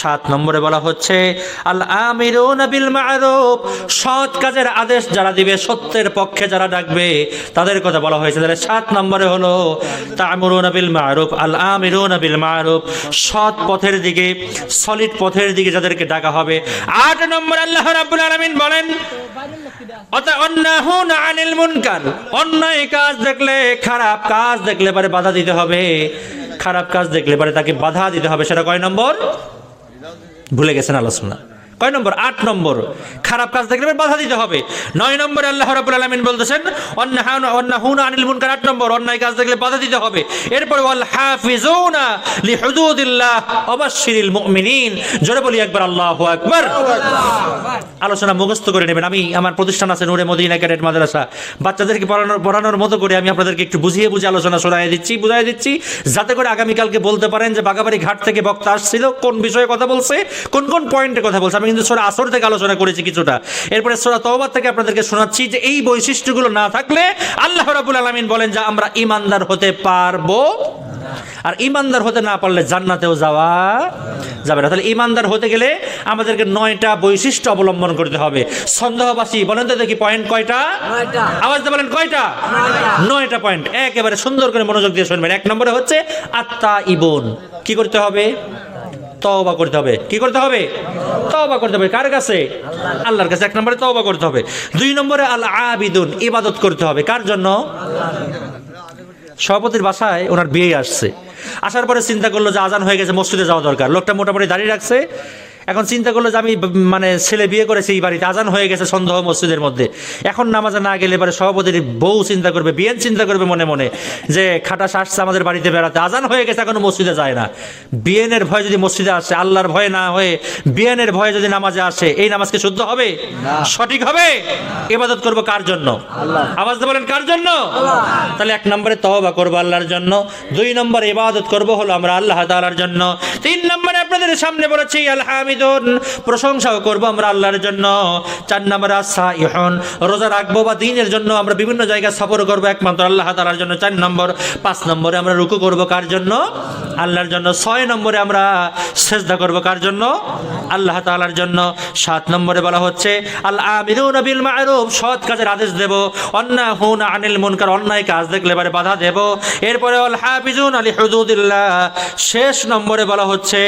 7 নম্বরে বলা হচ্ছে আল আমিরুনা বিল মা'রুফ, সৎ কাজের আদেশ যারা দিবে, সত্যের পক্ষে যারা ডাকবে, তাদের কথা বলা হয়েছে। তাহলে 7 নম্বরে হলো তা'মুরুনা বিল মা'রুফ, আল আমিরুনা বিল মা'রুফ, সৎ পথের দিকে, সলিড পথের দিকে যাদেরকে ডাকা হবে। 8 নম্বর আল্লাহ রাব্বুল আলামিন বলেন ওয়াতান্নাহুনা আনিল মুনকার, অন্যায় কাজ দেখলে, খারাপ কাজ দেখলে পারে বাধা দিতে হবে। খারাপ কাজ দেখলে পারে তাকে বাধা দিতে হবে। সেটা কয় নম্বর? ভুলে গেছেন আলোচনা। কয় নম্বর? 8 নম্বর। খারাপ কাজ দেখলে বাধা দিতে হবে। 9 নম্বরে আল্লাহ রাব্বুল আলামিন বলতেছেন ওয়ান্নাহুনা আনিল মুনকার, 8 নম্বর, অন্যায় কাজ দেখলে বাধা দিতে হবে। এরপর ওয়াল হাফিজুনা লিহুদুদিল্লাহ ওয়াবাশশিরিল মুমিনিন। জোরে বলি একবার, আল্লাহু আকবার। আলোচনা মুখস্থ করে নেবেন। আমি, আমার প্রতিষ্ঠান আছে নূরে মদিনা ক্যাডেট মাদ্রাসা, বাচ্চাদেরকে পড়ানোর মতো করে আমি আপনাদেরকে একটু বুঝিয়ে আলোচনা বুঝাই দিচ্ছি, যাতে করে আগামীকালকে বলতে পারেন যে বাগাবাড়ি ঘাট থেকে বক্তা আসছিল, কোন বিষয়ে কথা বলছে, কোন কোন পয়েন্টে কথা বলছে। আমি কিন্তু সূরা আসর থেকে আলোচনা করেছি কিছুটা, এরপরে সূরা তওবা থেকে আপনাদেরকে শোনাচ্ছি যে এই বৈশিষ্ট্যগুলো না থাকলে আল্লাহ রাব্বুল আলামিন বলেন যে আমরা ঈমানদার হতে পারবো, আর ঈমানদার হতে না পারলে জান্নাতেও যাওয়া যাবে না। তাহলে ঈমানদার হতে গেলে আমাদেরকে 9টা বৈশিষ্ট্য অবলম্বন করতে হবে। সন্দেহবাসী, বলেন তো দেখি পয়েন্ট কয়টা? 9টা। আওয়াজ দিয়ে বলেন, কয়টা? 9টা পয়েন্ট। একেবারে সুন্দর করে মনোযোগ দিয়ে শুনবেন। 1 নম্বরে হচ্ছে আত-তাইবুন, কি করতে হবে? তওবা করতে হবে। কি করতে হবে? তওবা করতে হবে। কার কাছে? আল্লাহর কাছে। 1 নম্বরে তওবা করতে হবে। 2 নম্বরে আল আবিদুন, ইবাদত করতে হবে। কার জন্য? সভাপতির বাসায় ওনার বিয়ে আসছে, আসার পরে চিন্তা করলো যে আজান হয়ে গেছে, মসজিদে যাওয়া দরকার। লোকটা মোটামুটি দাঁড়িয়ে রাখছে। এখন চিন্তা করলো যে আমি ছেলে বিয়ে করেছি এই বাড়িতে, আজান হয়ে গেছে সন্দেহ মসজিদের মধ্যে, এখন নামাজে না গেলে পরে সভাপতির বউ চিন্তা করবে, বিয়েন চিন্তা করবে মনে মনে যে খাটাস আসছে আমাদের বাড়িতে বেড়াতে, আজান হয়ে গেছে এখনো মসজিদে যায় না। বিয়েনের ভয় যদি মসজিদে আসে, আল্লাহর ভয় না হয়ে বিয়েনের ভয়ে যদি নামাজে আসে, এই নামাজ কি শুদ্ধ হবে? সঠিক হবে? ইবাদত করবো কার জন্য? আওয়াজ দিয়ে বলেন, কার জন্য? তাহলে 1 নম্বরে তওবা করবো আল্লাহর জন্য। 2 নম্বরে ইবাদত করবো হলো আমরা আল্লাহ তাআলার জন্য। 3 নম্বরে আপনাদের সামনে বলেছি আলহামদুলিল্লাহ, প্রশংসাও করবো আমরা আল্লাহর জন্য। 4 নম্বরে আস-সাইহুন, রোজা রাখবো বা দ্বীনের জন্য আমরা বিভিন্ন জায়গায় সফর করবো একমাত্র আল্লাহ তাআলার জন্য। 4 নম্বর। 5 নম্বরে আমরা রুকু করবো কার জন্য? আল্লাহর জন্য। 6 নম্বরে আমরা সেজদা করব কার জন্য? আল্লাহ তাআলার জন্য। 7 নম্বরে বলা হচ্ছে আল আমিরুনা বিল মা'রুফ, সৎ কাজের আদেশ দেব, অন্নাহুনা আনিল মুনকার, অন্যায় কাজ দেখলে এবারে বাধা দেব। এরপরে আল হাফিজুনা লি হুদুদিল্লাহ, শেষ নম্বরে বলা হচ্ছে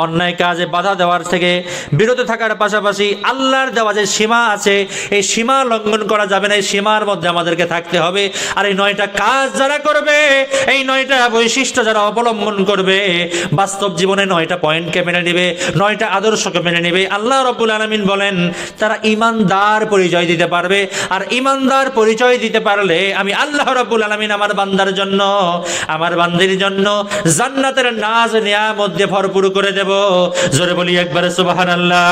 অন্যায় কাজে বাধা দেওয়ার থেকে বিরত থাকার পাশাপাশি আল্লাহর দেওয়া যে সীমা আছে এই সীমা লঙ্ঘন করা যাবে না, এই সীমার মধ্যে আমাদেরকে থাকতে হবে। আর এই 9টা কাজ যারা করবে, এই 9টা বৈশিষ্ট্য যারা অবলম্বন করবে, বাস্তব জীবনে 9টা পয়েন্টকে মেনে নেবে, 9টা আদর্শকে মেনে নেবে, আল্লাহ রাব্বুল আলামিন বলেন তারা ঈমানদার পরিচয় দিতে পারবে। আর ঈমানদার পরিচয় দিতে পারলে আমি আল্লাহ রাব্বুল আলামিন আমার বান্দার জন্য, আমার বান্দির জন্য জান্নাতের নাজ নিয়ামত দিয়ে ভরপুর করে দেব। জোরে বলি একবার সুবহানাল্লাহ।